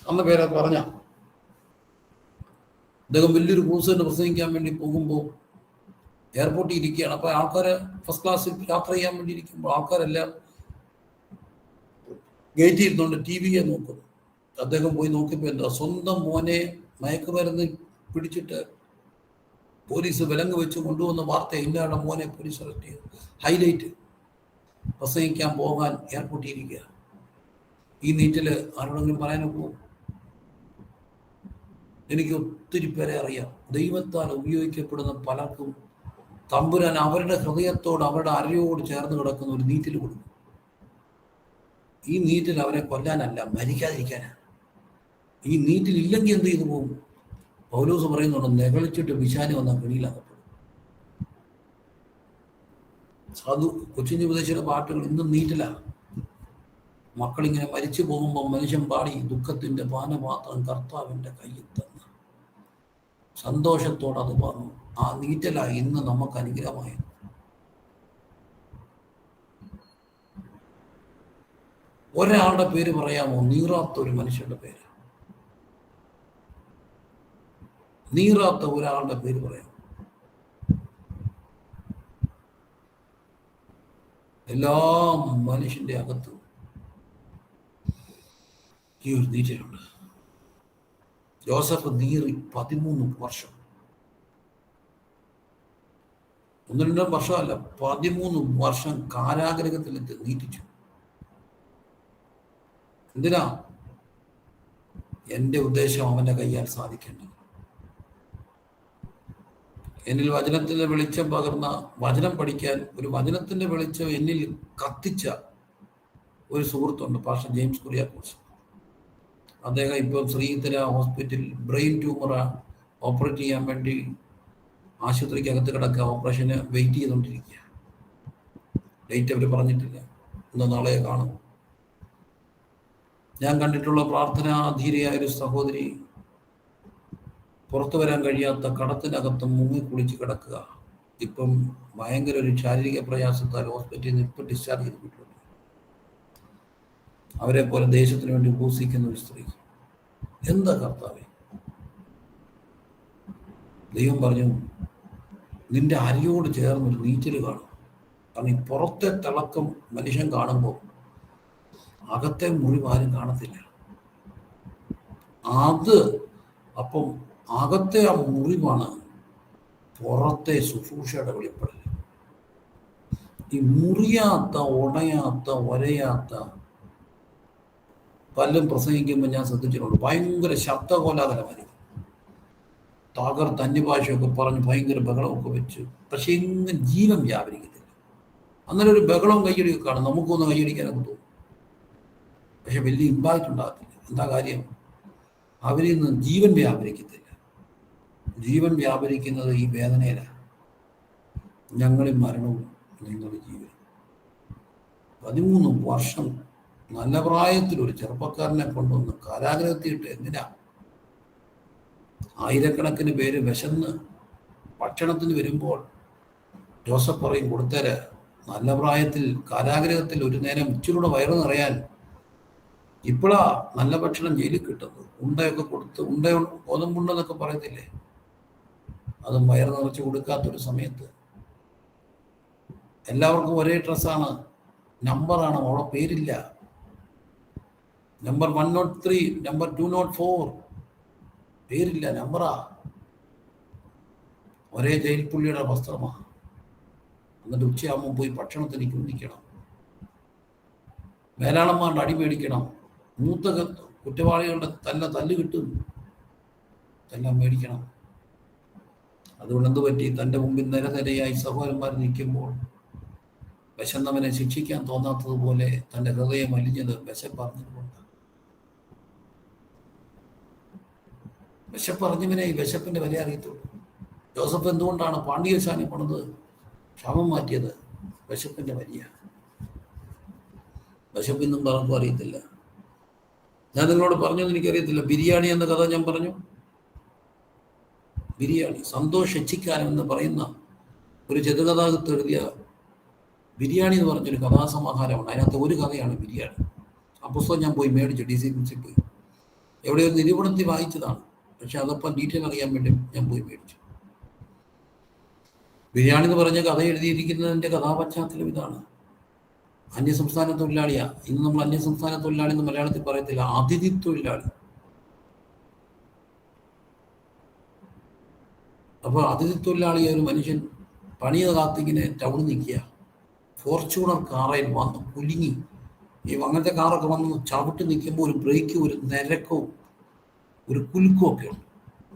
അന്ന് പേരെ പറഞ്ഞ അദ്ദേഹം വലിയൊരു ക്രൂസിന് പ്രസംഗിക്കാൻ വേണ്ടി പോകുമ്പോൾ എയർപോർട്ടിൽ ഇരിക്കുകയാണ്. അപ്പോൾ ആൾക്കാരെ ഫസ്റ്റ് ക്ലാസ്സിൽ യാത്ര ചെയ്യാൻ വേണ്ടി ഇരിക്കുമ്പോൾ ആൾക്കാരെല്ലാം ഗേറ്റ് ഇരുന്നുകൊണ്ട് TV നോക്കും. അദ്ദേഹം പോയി നോക്കിയപ്പോൾ എന്താ, സ്വന്തം മോനെ മയക്കുമരുന്ന് പിടിച്ചിട്ട് പോലീസ് വിലങ്ങ് വെച്ച് കൊണ്ടുവന്ന വാർത്ത, ഇല്ലാതെ മോനെ പോലീസ് അറസ്റ്റ് ചെയ്തു. ഹൈലൈറ്റ്, പ്രസംഗിക്കാൻ പോകാൻ എയർപോർട്ടിൽ ഇരിക്കുക. ഈ നീറ്റില് ആരോടെങ്കിലും പറയാനൊക്കെ? എനിക്ക് ഒത്തിരി പേരെ അറിയാം. ദൈവത്താൽ ഉപയോഗിക്കപ്പെടുന്ന പലർക്കും തമ്പുരാൻ അവരുടെ ഹൃദയത്തോട് അവരുടെ അരയോട് ചേർന്ന് കിടക്കുന്ന ഒരു നീറ്റിൽ കൊടുക്കും. ഈ നീറ്റിൽ അവരെ കൊല്ലാനല്ല, മരിക്കാതിരിക്കാനാണ്. ഈ നീറ്റിൽ ഇല്ലെങ്കിൽ എന്ത് ചെയ്തു പോകും? പൗലോസ് പറയുന്നുണ്ട്, നെകളിച്ചിട്ട് വിശാലി വന്ന പിടിയിലാകപ്പെടും. സാധു കൊച്ചിൻ ഉപദേശിയുടെ പാട്ടുകൾ ഇന്നും നീറ്റിലാണ്. മക്കളിങ്ങനെ മരിച്ചു പോകുമ്പോൾ മനുഷ്യൻ പാടി, ദുഃഖത്തിന്റെ പാനപാത്രം കർത്താവിന്റെ കയ്യിൽ തന്ന സന്തോഷത്തോടെ അത് പറഞ്ഞു. ആ നീറ്റലായി ഇന്ന് നമുക്ക് അനുഗ്രഹമായി. ഒരാളുടെ പേര് പറയാമോ? നീറാത്ത ഒരു മനുഷ്യന്റെ പേര്. നീറാത്ത ഒരാളുടെ പേര് പറയാം. എല്ലാ മനുഷ്യന്റെ അകത്തും ഈ ഒരു നീറ്റലുണ്ട്. ജോസഫ് നീറി 13 വർഷം, 1-2 വർഷമല്ല, 13 വർഷം കാരാഗ്രഹത്തിലെത്തി നീട്ടിച്ചു. എന്തിനാ? എൻ്റെ ഉദ്ദേശം അവൻ്റെ കയ്യാൽ സാധിക്കേണ്ടത്. എന്നിൽ വചനത്തിന്റെ വെളിച്ചം പകർന്ന, വചനം പഠിക്കാൻ ഒരു വചനത്തിന്റെ വെളിച്ചം എന്നിൽ കത്തിച്ച ഒരു സുഹൃത്തുണ്ട്, പാസ്റ്റർ ജെയിംസ് കുര്യാക്കോസ്. അദ്ദേഹം ഇപ്പം ശ്രീധര ഹോസ്പിറ്റലിൽ ബ്രെയിൻ ട്യൂമർ ഓപ്പറേറ്റ് ചെയ്യാൻ വേണ്ടി ആശുപത്രിക്കകത്ത് കിടക്കുക, ഓപ്പറേഷന് വെയിറ്റ് ചെയ്തുകൊണ്ടിരിക്കുക. ഡേറ്റ് അവർ പറഞ്ഞിട്ടില്ല, ഇന്ന് നാളെ കാണും. ഞാൻ കണ്ടിട്ടുള്ള പ്രാർത്ഥനാധീരയായ ഒരു സഹോദരി പുറത്തു വരാൻ കഴിയാത്ത കടത്തിനകത്ത് മുങ്ങി കുളിച്ച് കിടക്കുക. ഇപ്പം ഭയങ്കര ഒരു ശാരീരിക പ്രയാസത്താൽ ഹോസ്പിറ്റലിൽ നിന്ന് ഇപ്പം ഡിസ്ചാർജ് ചെയ്തിട്ടുണ്ട്. അവരെ പോലെ ദേശത്തിന് വേണ്ടി ഉപസിക്കുന്ന ഒരു സ്ത്രീ. എന്താ കർത്താവേ? ദൈവം പറഞ്ഞു, നിന്റെ അരിയോട് ചേർന്നൊരു നീറ്റൽ കാണും. കാരണം ഈ പുറത്തെ തിളക്കം മനുഷ്യൻ കാണുമ്പോൾ അകത്തെ മുറിവ് ആരും കാണത്തില്ല. അത് അപ്പം അകത്തെ ആ മുറിവാണ് പുറത്തെ ശുശ്രൂഷയുടെ വെളിപ്പെടൽ. ഈ മുറിയാത്ത, ഉടയാത്ത, ഒരയാത്ത പലരും പ്രസംഗിക്കുമ്പോൾ ഞാൻ ശ്രദ്ധിച്ചിട്ടുണ്ട്, ഭയങ്കര ശബ്ദകോലാഹലമായിരിക്കും, തകർത്ത് അന്യഭാഷയൊക്കെ പറഞ്ഞ് ഭയങ്കര ബഹളമൊക്കെ വെച്ച്, പക്ഷെ ഇങ്ങനെ ജീവൻ വ്യാപരിക്കത്തില്ല. അന്നേരം ഒരു ബഹളവും കൈയടിയൊക്കെ കാണും, നമുക്കൊന്ന് കൈയടിക്കാനൊക്കെ തോന്നും, പക്ഷെ വലിയ ഇമ്പാക്റ്റ് ഉണ്ടാകത്തില്ല. എന്താ കാര്യം? അവരിൽ നിന്ന് ജീവൻ വ്യാപരിക്കത്തില്ല. ജീവൻ വ്യാപരിക്കുന്നത് ഈ വേദനയിലാണ്. ഞങ്ങളിൽ മരണവും നിങ്ങളുടെ ജീവൻ. 13 വർഷം നല്ല പ്രായത്തിൽ ഒരു ചെറുപ്പക്കാരനെ കൊണ്ടുവന്ന് കാരാഗ്രഹത്തിയിട്ട് എന്തിനാ? ആയിരക്കണക്കിന് പേര് വിശന്ന് ഭക്ഷണത്തിന് വരുമ്പോൾ ജോസഫ് പറയും, കൊടുത്തേര്, നല്ല പ്രായത്തിൽ കാരാഗ്രഹത്തിൽ ഒരു നേരം ഇച്ചിരൂടെ വയറ് നിറയാൻ ഇപ്പോഴാ നല്ല ഭക്ഷണം ജയിലിൽ കിട്ടുന്നത്. ഉണ്ടയൊക്കെ കൊടുത്ത്, ഗോതമ്പുണ്ടെന്നൊക്കെ പറയത്തില്ലേ, അതും വയറ് നിറച്ച് കൊടുക്കാത്തൊരു സമയത്ത് എല്ലാവർക്കും ഒരേ ഡ്രസ്സാണ്, നമ്പറാണ്, അവളെ പേരില്ല. നമ്പർ 103, നമ്പർ 204, പേരില്ല, നമ്പറാ. ഒരേ ജയിൽ പുള്ളിയുടെ വസ്ത്രമാണ്. എന്നിട്ട് ഉച്ചയാകുമ്പോൾ പോയി ഭക്ഷണത്തിന് കുന്തിക്കണം, വേലാളന്മാരുടെ അടി മേടിക്കണം, മൂത്ത കുറ്റവാളികളുടെ തല്ല് കിട്ടും, എല്ലാം മേടിക്കണം. അതുകൊണ്ട് എന്ത് പറ്റി? തൻ്റെ മുമ്പിൽ നിരനിരയായി സഹോദരന്മാർ നിൽക്കുമ്പോൾ വിശന്നവനെ ശിക്ഷിക്കാൻ തോന്നാത്തതുപോലെ തൻ്റെ ഹൃദയം അലിഞ്ഞത് വിശപ്പറിഞ്ഞതുകൊണ്ട്. വിശപ്പറിഞ്ഞവനെ ഈ വിശപ്പിന്റെ വില അറിയത്തുള്ളൂ. ജോസഫ് എന്തുകൊണ്ടാണ് പാണ്ഡ്യശാലി പണിത് ക്ഷാമം മാറ്റിയത്? വിശപ്പിന്റെ വലിയ വിശപ്പിന്നും പലർക്കും അറിയത്തില്ല. ഞാൻ നിങ്ങളോട് പറഞ്ഞതെന്ന് എനിക്കറിയത്തില്ല. ബിരിയാണി എന്ന കഥ ഞാൻ പറഞ്ഞു. ബിരിയാണി, സന്തോഷ് എച്ചിക്കാനം എന്ന് പറയുന്ന ഒരു ചെറുകഥാകൃത്ത് എഴുതിയ ബിരിയാണി എന്ന് പറഞ്ഞൊരു കഥാസമാഹാരമാണ്. അതിനകത്ത് ഒരു കഥയാണ് ബിരിയാണി. ആ പുസ്തകം ഞാൻ പോയി മേടിച്ചു, DC ബുക്സിൽ പോയി. എവിടെ ഒരു നിരൂപണത്തിൽ വായിച്ചതാണ്, പക്ഷെ അതപ്പം ഡീറ്റെയിൽ അറിയാൻ വേണ്ടി ഞാൻ പോയി മേടിച്ചു. ബിരിയാണി എന്ന് പറഞ്ഞ കഥ എഴുതിയിരിക്കുന്നതിൻ്റെ കഥാപശ്ചാത്തലം ഇതാണ്. അന്യസംസ്ഥാന തൊഴിലാളിയാ. ഇന്ന് നമ്മൾ അന്യസംസ്ഥാന തൊഴിലാളി എന്ന് മലയാളത്തിൽ പറയത്തില്ല, അതിഥി തൊഴിലാളി. അപ്പോൾ അതിഥി തൊഴിലാളിയ ഒരു മനുഷ്യൻ പണിയ കാത്തിങ്ങനെ ടൗണിൽ നിൽക്കുക. ഫോർച്യൂണർ കാറിൽ വന്ന് കുലുങ്ങി. ഈ അങ്ങനത്തെ കാറൊക്കെ വന്ന് ചവിട്ടി നിൽക്കുമ്പോൾ ഒരു ബ്രേക്കും ഒരു നിരക്കവും ഒരു കുലുക്കും ഒക്കെ ഉണ്ട്.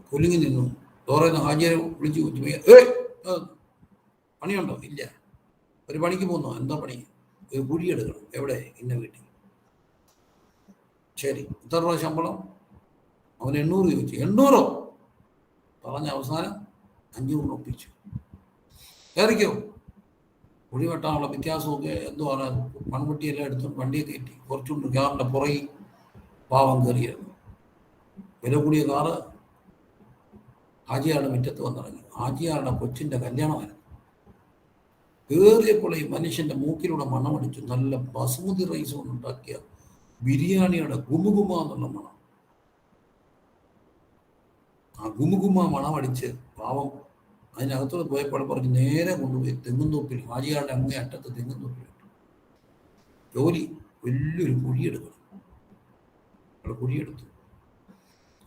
കുലുങ്ങി നിന്നു. ഡോറേന്ന് ഹാജിയെ വിളിച്ചു ചോദിച്ചു, പണിയുണ്ടോ? ഇല്ല. ഒരു പണിക്ക് പോകുന്നോ? എന്താ പണി? ഒരു കുഴിയെടുക്കണം. എവിടെ? ഇന്ന വീട്ടിൽ. ശരി, എത്ര രൂപ ശമ്പളം? അവൻ 800 ചോദിച്ചു. 800 പറഞ്ഞ അവസാനം 500 ഒപ്പിച്ചു. കയറിക്കോ. കുഴി വെട്ടാനുള്ള വ്യത്യാസമൊക്കെ എന്തുവാണ്, മൺവെട്ടിയെല്ലാം എടുത്ത് വണ്ടിയെ കയറ്റി കുറച്ചുകൊണ്ട് കാറിൻ്റെ പുറകിൽ പാവം കയറിയായിരുന്നു. വില കൂടിയ കാറ് ഹാജിയാരുടെ മുറ്റത്ത് വന്നിറങ്ങി. ഹാജിയാരുടെ കൊച്ചിൻ്റെ കല്യാണമായിരുന്നു. കയറിയപ്പോൾ ഈ മനുഷ്യൻ്റെ മൂക്കിലൂടെ മണമടിച്ചു. നല്ല ബസുമതി റൈസ് കൊണ്ടുണ്ടാക്കിയ ബിരിയാണിയുടെ ഗുമുഗുമ എന്നുള്ള മണം. ആ ഗുമുഗുമ മണമടിച്ച് പാവം അതിനകത്തോട് പോയപ്പോൾ പറഞ്ഞ് നേരെ കൊണ്ടുപോയി തെങ്ങുംതോപ്പിൽ, ഹാജിയാരുടെ അങ്ങേ അറ്റത്ത് തെങ്ങുംതോപ്പിലിട്ടു. ജോലി വലിയൊരു കുഴിയെടുക്കണം. അവിടെ കുഴിയെടുത്തു.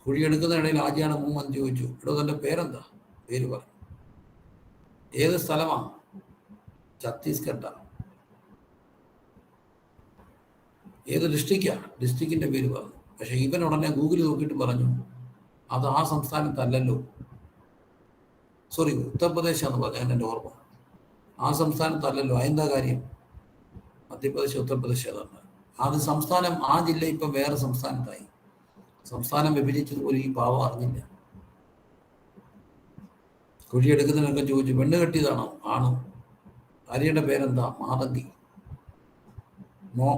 കുഴിയെടുക്കുന്ന ഇടയിൽ ഹാജിയാരുടെ മുമ്പ് ചോദിച്ചു, എടോ തൻ്റെ പേരെന്താ? പേര് പറഞ്ഞു. ഏത് സ്ഥലമാണ്? ഛത്തീസ്ഗഡാ. ഏത് ഡിസ്ട്രിക്റ്റാണ്? ഡിസ്ട്രിക്റ്റിൻ്റെ പേര് പറഞ്ഞു. പക്ഷെ ഇവൻ ഉടനെ ഗൂഗിളിൽ നോക്കിയിട്ട് പറഞ്ഞു, അത് ആ സംസ്ഥാനത്തല്ലല്ലോ, സോറി ഉത്തർപ്രദേശാന്ന് പറഞ്ഞു. എൻ്റെ ഓർമ്മ ആ സംസ്ഥാനത്തല്ലല്ലോ. അതെന്താ കാര്യം? മധ്യപ്രദേശ്, ഉത്തർപ്രദേശ് അതാണ്. അത് സംസ്ഥാനം, ആ ജില്ല ഇപ്പം വേറെ സംസ്ഥാനത്തായി. സംസ്ഥാനം വിഭജിച്ചതുപോലെ ഈ പാവം അറിഞ്ഞില്ല. കുഴിയെടുക്കുന്നതിനൊക്കെ ചോദിച്ചു, പെണ്ണ് കെട്ടിയതാണോ? ആണോ. ഭാര്യയുടെ പേരെന്താ? മാതങ്കി.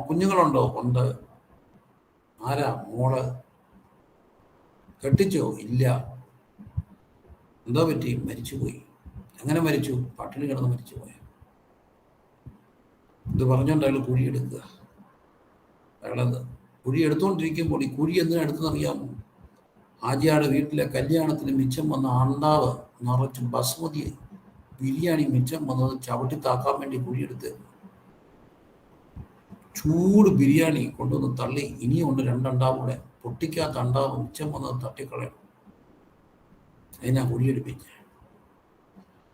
കുഞ്ഞുങ്ങളുണ്ടോ? ഉണ്ട്. ആരാ? മോള്. കെട്ടിച്ചോ? ഇല്ല. എന്തോ പറ്റി? മരിച്ചുപോയി. എങ്ങനെ മരിച്ചു? പട്ടിണി കിടന്ന് മരിച്ചുപോയ. ഇത് പറഞ്ഞുകൊണ്ട് അയാൾ കുഴിയെടുക്കുക. അയാളത് കുഴി എടുത്തുകൊണ്ടിരിക്കുമ്പോൾ ഈ കുഴി എന്തിനാ എടുത്തെന്നറിയാമോ? ഹാജിയാടെ വീട്ടിലെ കല്യാണത്തിന് മിച്ചം വന്ന അണ്ടാവ് നിറച്ച് ബസ്മതി ബിരിയാണി മിച്ചം വന്നത് ചവിട്ടി താക്കാൻ വേണ്ടി കുഴിയെടുത്ത്. ചൂട് ബിരിയാണി കൊണ്ടുവന്ന് തള്ളി. ഇനിയും ഉണ്ട് 2 അണ്ടാവും കൂടെ. പൊട്ടിക്കാത്ത അണ്ടാവും മിച്ചം വന്നത് തട്ടിക്കളയണം. അതിനാ കുടിയെടുപ്പിക്കുക.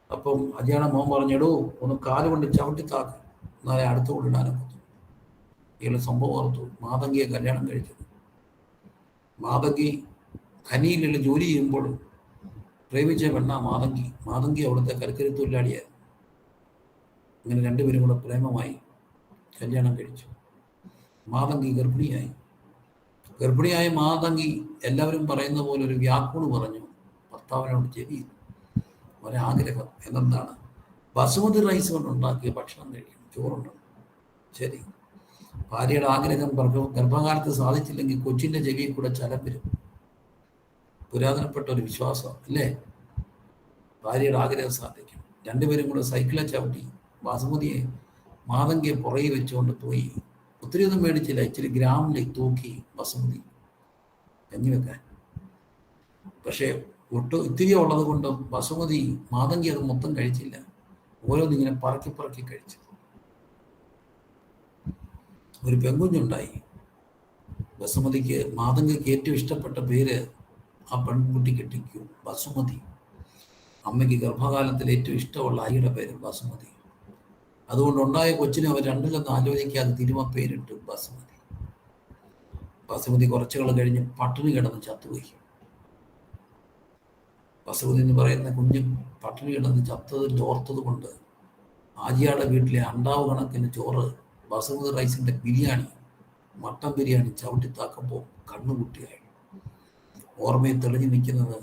അപ്പം അജിയാണ മോൻ പറഞ്ഞെടോ ഒന്ന് കാലുകൊണ്ട് ചവിട്ടിത്താക്ക്, എന്നാലേ അടുത്ത് കൊണ്ടിടാനൊക്കെ. ഇയാള് സംഭവം ഓർത്തു. മാതങ്കിയെ കല്യാണം കഴിച്ചത്. മാതങ്കി ഖനിയിൽ ജോലി ചെയ്യുമ്പോൾ പ്രേമിച്ച പെണ്ണ മാതങ്കി. മാതങ്കി അവിടുത്തെ കരക്കരി തൊഴിലാളിയായിരുന്നു. അങ്ങനെ രണ്ടുപേരും കൂടെ പ്രേമമായി കല്യാണം കഴിച്ചു. മാതങ്കി ഗർഭിണിയായി. മാതങ്കി എല്ലാവരും പറയുന്ന പോലെ ഒരു വ്യാക്കുള് പറഞ്ഞു ഭർത്താവിനോട്. ചെവി ഒരാഗ്രഹം എന്താണ്? ബസുമതി റൈസ് കൊണ്ടുണ്ടാക്കിയ ഭക്ഷണം കഴിക്കണം, ചോറുണ്ട്. ശരി, ഭാര്യയുടെ ആഗ്രഹം ഗർഭകാലത്ത് സാധിച്ചില്ലെങ്കിൽ കൊച്ചിൻ്റെ ചെവിയിൽ കൂടെ ചലം വരും. പുരാതനപ്പെട്ട ഒരു വിശ്വാസം അല്ലേ? ഭാര്യയുടെ ആഗ്രഹം സാധിക്കും. രണ്ടുപേരും കൂടെ സൈക്കിളെ ചവിട്ടി മാതങ്കിയെ പുറകെ വെച്ചുകൊണ്ട് പോയി. ഒത്തിരി ഒന്നും മേടിച്ചില്ല, ഇച്ചിരി ഗ്രാമിലേക്ക് തൂക്കി ബസുമതി കഞ്ഞി വെക്കാൻ. പക്ഷേ ഇത്തിരി ഉള്ളത് കൊണ്ട് ബസുമതി മാതങ്കി അത് മൊത്തം കഴിച്ചില്ല. ഓരോന്നിങ്ങനെ പറക്കി കഴിച്ചു. ഒരു പെൺകുഞ്ഞുണ്ടായി. മാതങ്കിക്ക് ഏറ്റവും ഇഷ്ടപ്പെട്ട പേര് ആ പെൺകുട്ടി കെട്ടിക്കൂ, ബസുമതി. അമ്മയ്ക്ക് ഗർഭകാലത്തിൽ ഏറ്റവും ഇഷ്ടമുള്ള അരിയുടെ പേര് ബസുമതി. അതുകൊണ്ടുണ്ടായ കൊച്ചിനെ അവർ രണ്ടിലൊന്നും ആലോചിക്കാതെ തിരുമ പേരിട്ടു ബസുമതി. ബസുമതി കുറച്ചുകൾ കഴിഞ്ഞ് പട്ടിണി കിടന്ന് ചത്തുപോയി. ബസുമതി എന്ന് പറയുന്ന കുഞ്ഞ് പട്ടിണി കിടന്ന് ചത്തതിൽ ഓർത്തത് കൊണ്ട് ആജിയാടെ വീട്ടിലെ അണ്ടാവ് കണക്കിന് ചോറ്, ബസുമതി റൈസിന്റെ ബിരിയാണി, മട്ടൻ ബിരിയാണി ചവിട്ടിത്താക്കുമ്പോൾ കണ്ണുകുട്ടിയായി. ഓർമ്മയിൽ തെളിഞ്ഞു നിൽക്കുന്നത്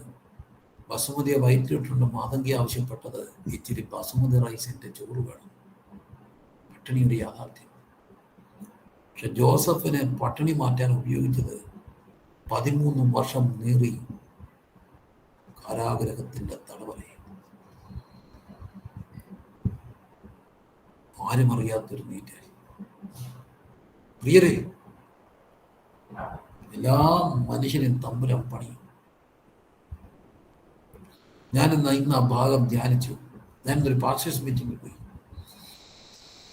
ബസുമതിയെ വയറ്റിലിട്ടുണ്ട് മാതങ്കി ആവശ്യപ്പെട്ടത് ഇച്ചിരി ബസുമതി റൈസിന്റെ ചോറ് വേണം. പട്ടിണിയുടെ യാഥാർത്ഥ്യം. പക്ഷെ ജോസഫിനെ പട്ടിണി മാറ്റാൻ ഉപയോഗിച്ചത് 13 വർഷം നീറി കാരാഗ്രഹത്തിന്റെ തടവറ. ആരും അറിയാത്തൊരു നീറ്റൽ. പ്രിയരെ, എല്ലാ മനുഷ്യനും തമ്പുരാൻ പണിയും. ഇന്ന് ആ ഭാഗം ധ്യാനിച്ചു. ഞാനിന്നൊരു പാസ്റ്റേഴ്സ് മീറ്റിംഗിൽ പോയി.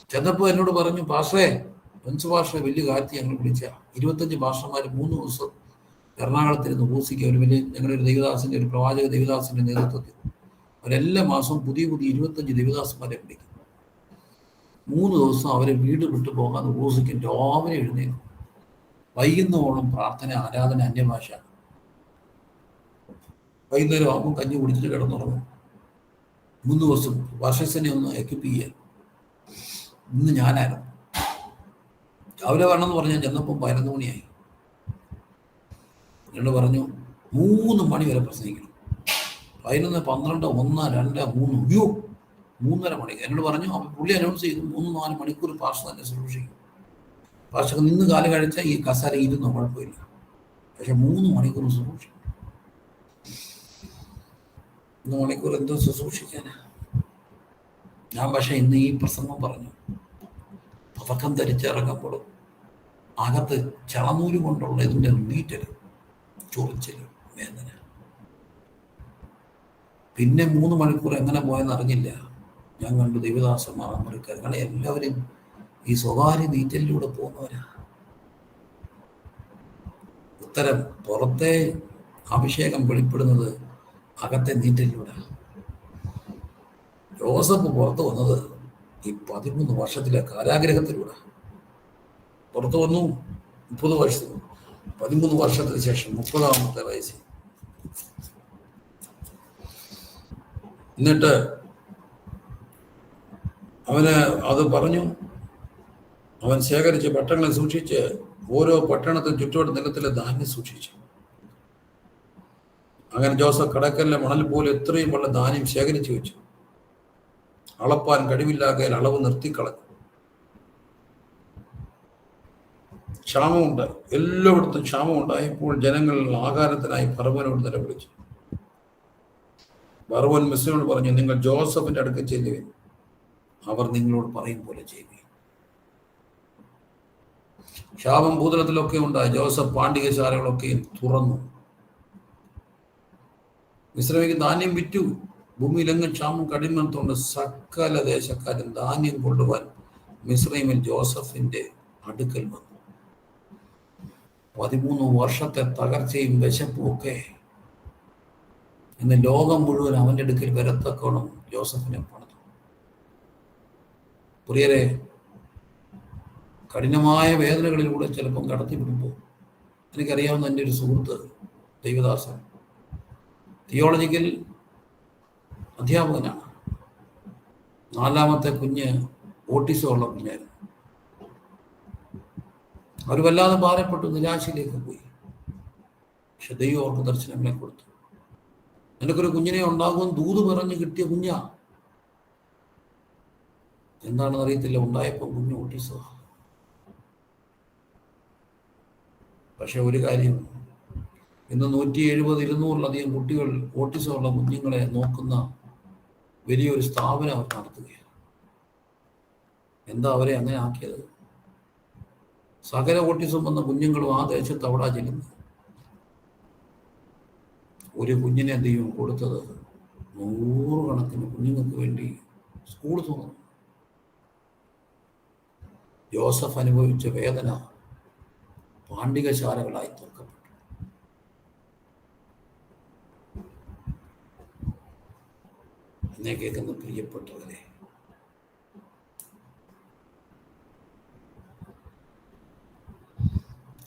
ചെന്നപ്പോൾ എന്നോട് പറഞ്ഞു, പാസ്റ്ററെ, ഫ്രഞ്ച് ഭാഷ വലിയ കാര്യത്തിൽ ഞങ്ങൾ വിളിച്ച 25 ഭാഷമാർ 3 ദിവസം എറണാകുളത്തിരുന്ന് ഉപസിക്കുക. ഞങ്ങളുടെ ഒരു ദൈവദാസന്റെ, ഒരു പ്രവാചക ദൈവദാസന്റെ നേതൃത്വത്തിൽ അവരെല്ലാ മാസവും പുതിയ 25 ദൈവദാസന്മാരെ വിളിക്കും. 3 ദിവസം അവരെ വീട് വിട്ടു പോകാൻ ഉപസിക്കും. രാവിലെ എഴുന്നേക്കും, വൈകുന്നോളം പ്രാർത്ഥന, ആരാധന, അന്യഭാഷ. വൈകുന്നേരം ആകുമ്പോൾ കഞ്ഞി കുടിച്ചിട്ട് കിടന്നുറങ്ങും. 3 ദിവസം വർഷസനെ ഒന്ന് എക്യുപ്പ് ചെയ്യാൻ. ഇന്ന് ഞാനായിരുന്നു. രാവിലെ വരണമെന്ന് പറഞ്ഞാൽ ചെന്നപ്പോൾ 11 മണിയായി. എന്നോട് പറഞ്ഞു 3 മണി വരെ പ്രസംഗിക്കണം. 11, 12, 1, 2, 3, 3:30 മണി. എന്നോട് പറഞ്ഞു, പുള്ളി അനൗൺസ് ചെയ്തു 3-4 മണിക്കൂർ പാഷ തന്നെ ശുശ്രൂഷിക്കും. പാഷക്ക് നിന്ന് കാലം കഴിച്ചാൽ ഈ കസാര ഇരുന്നോ കുഴപ്പമില്ല, പക്ഷെ 3 മണിക്കൂർ ശുശ്രൂഷിക്കും. 3 മണിക്കൂർ എന്തോ ശുശ്രൂഷിക്കാനാ. ഞാൻ പക്ഷെ ഇന്ന് ഈ പ്രസംഗം പറഞ്ഞു, പതക്കം ധരിച്ചിറങ്ങുമ്പോൾ അകത്ത് ചളനൂല് കൊണ്ടുള്ള ഇതിൻ്റെ നീറ്റല്, ചൊറിച്ചല്, വേദന. പിന്നെ 3 മണിക്കൂർ എങ്ങനെ പോയെന്ന് അറിഞ്ഞില്ല. ഞാൻ കണ്ടു ദൈവദാസന്മാർ അമേരിക്ക. കാരണം എല്ലാവരും ഈ സ്വകാര്യ നീറ്റലിലൂടെ പോകുന്നവരാ. ഉത്തരം, പുറത്തെ അഭിഷേകം വെളിപ്പെടുന്നത് അകത്തെ നീറ്റലിലൂടെ. ജോസഫ് പുറത്തു വന്നത് ഈ 13 വർഷത്തിലെ കാരാഗ്രഹത്തിലൂടെ പുറത്തു വന്നു. 30 വർഷത്തിന് 13 വർഷത്തിന് ശേഷം 30-ാമത്തെ വയസ്സിൽ. എന്നിട്ട് അവന് അത് പറഞ്ഞു. അവൻ ശേഖരിച്ച് പട്ടണങ്ങളെ സൂക്ഷിച്ച് ഓരോ പട്ടണത്തിൽ ചുറ്റോട് നിലത്തിലെ ധാന്യം സൂക്ഷിച്ചു. അങ്ങനെ ജോസഫ് കടക്കലിലെ മണൽ പോലെ എത്രയും ഉള്ള ധാന്യം ശേഖരിച്ചു വെച്ചു. അളപ്പാൻ കഴിവില്ലാതെ അളവ് നിർത്തിക്കളഞ്ഞു. ക്ഷാമമുണ്ട്, എല്ലായിടത്തും ക്ഷാമമുണ്ടായപ്പോൾ ജനങ്ങൾ ആഹാരത്തിനായി ഫറവോനോട് നിലവിളിച്ചു. ഫറവോൻ മിസ്രയോട് പറഞ്ഞു, നിങ്ങൾ ജോസഫിന്റെ അടുക്കൽ ചെല്ലുവിൻ, അവർ നിങ്ങളോട് പറയും പോലെ ചെയ്യുക. ക്ഷാമം ഭൂതലത്തിലൊക്കെ ഉണ്ടായി. ജോസഫ് പാണ്ഡികശാലകളൊക്കെയും തുറന്നു. മിസ്രൈമിക്ക് ധാന്യം വിറ്റു. ഭൂമിയിലെങ്ങും ക്ഷാമം കഠിനത്തോണ്ട് സകല ദേശക്കാരും ധാന്യം കൊണ്ടുപോകാൻ മിസ്രൈമിൽ ജോസഫിന്റെ അടുക്കൽ വന്നു. 13 വർഷത്തെ തകർച്ചയും വിശപ്പും ഒക്കെ ഇന്ന് ലോകം മുഴുവൻ അവൻ്റെ അടുക്കൽ വരത്തക്കോണം ജോസഫിനെ പണിതു. പ്രിയരെ, കഠിനമായ വേദനകളിലൂടെ ചിലപ്പം കടത്തിവിടുമ്പോൾ, എനിക്കറിയാവുന്ന എൻ്റെ ഒരു സുഹൃത്ത് ദൈവദാസൻ തിയോളജിക്കൽ അധ്യാപകനാണ്. 4ാമത്തെ കുഞ്ഞ് ഓട്ടിസമുള്ള കുഞ്ഞായിരുന്നു. അവർ വല്ലാതെ ഭാരപ്പെട്ടു, നിരാശയിലേക്ക് പോയി. പക്ഷെ ദൈവം അവർക്ക് ദർശനങ്ങളെ കൊടുത്തു. നിനക്കൊരു കുഞ്ഞിനെ ഉണ്ടാകും ദൂത് പറഞ്ഞ് കിട്ടിയ കുഞ്ഞാ. എന്താണെന്ന് അറിയത്തില്ല, ഉണ്ടായപ്പോൾ കുഞ്ഞ് ഓട്ടിസോ. പക്ഷെ ഒരു കാര്യം, ഇന്ന് 170-200-ലധികം കുട്ടികൾ ഓട്ടിസമുള്ള കുഞ്ഞുങ്ങളെ നോക്കുന്ന വലിയൊരു സ്ഥാപനം അവർ നടത്തുകയാണ്. എന്താ അവരെ അങ്ങനെ ആക്കിയത്? സകല ഓട്ടിസം വന്ന കുഞ്ഞുങ്ങളും ആ ദേശത്ത് അവിടെ ചെല്ലുന്നു. ഒരു കുഞ്ഞിനെ ദൈവം കൊടുത്തത് 100 കണക്കിന് കുഞ്ഞുങ്ങൾക്ക് വേണ്ടി സ്കൂൾ തുറന്നു. ജോസഫ് അനുഭവിച്ച വേദന പാണ്ഡികശാലകളായി തീർക്കപ്പെട്ടു. എന്നെ കേൾക്കുന്ന പ്രിയപ്പെട്ടവരെ,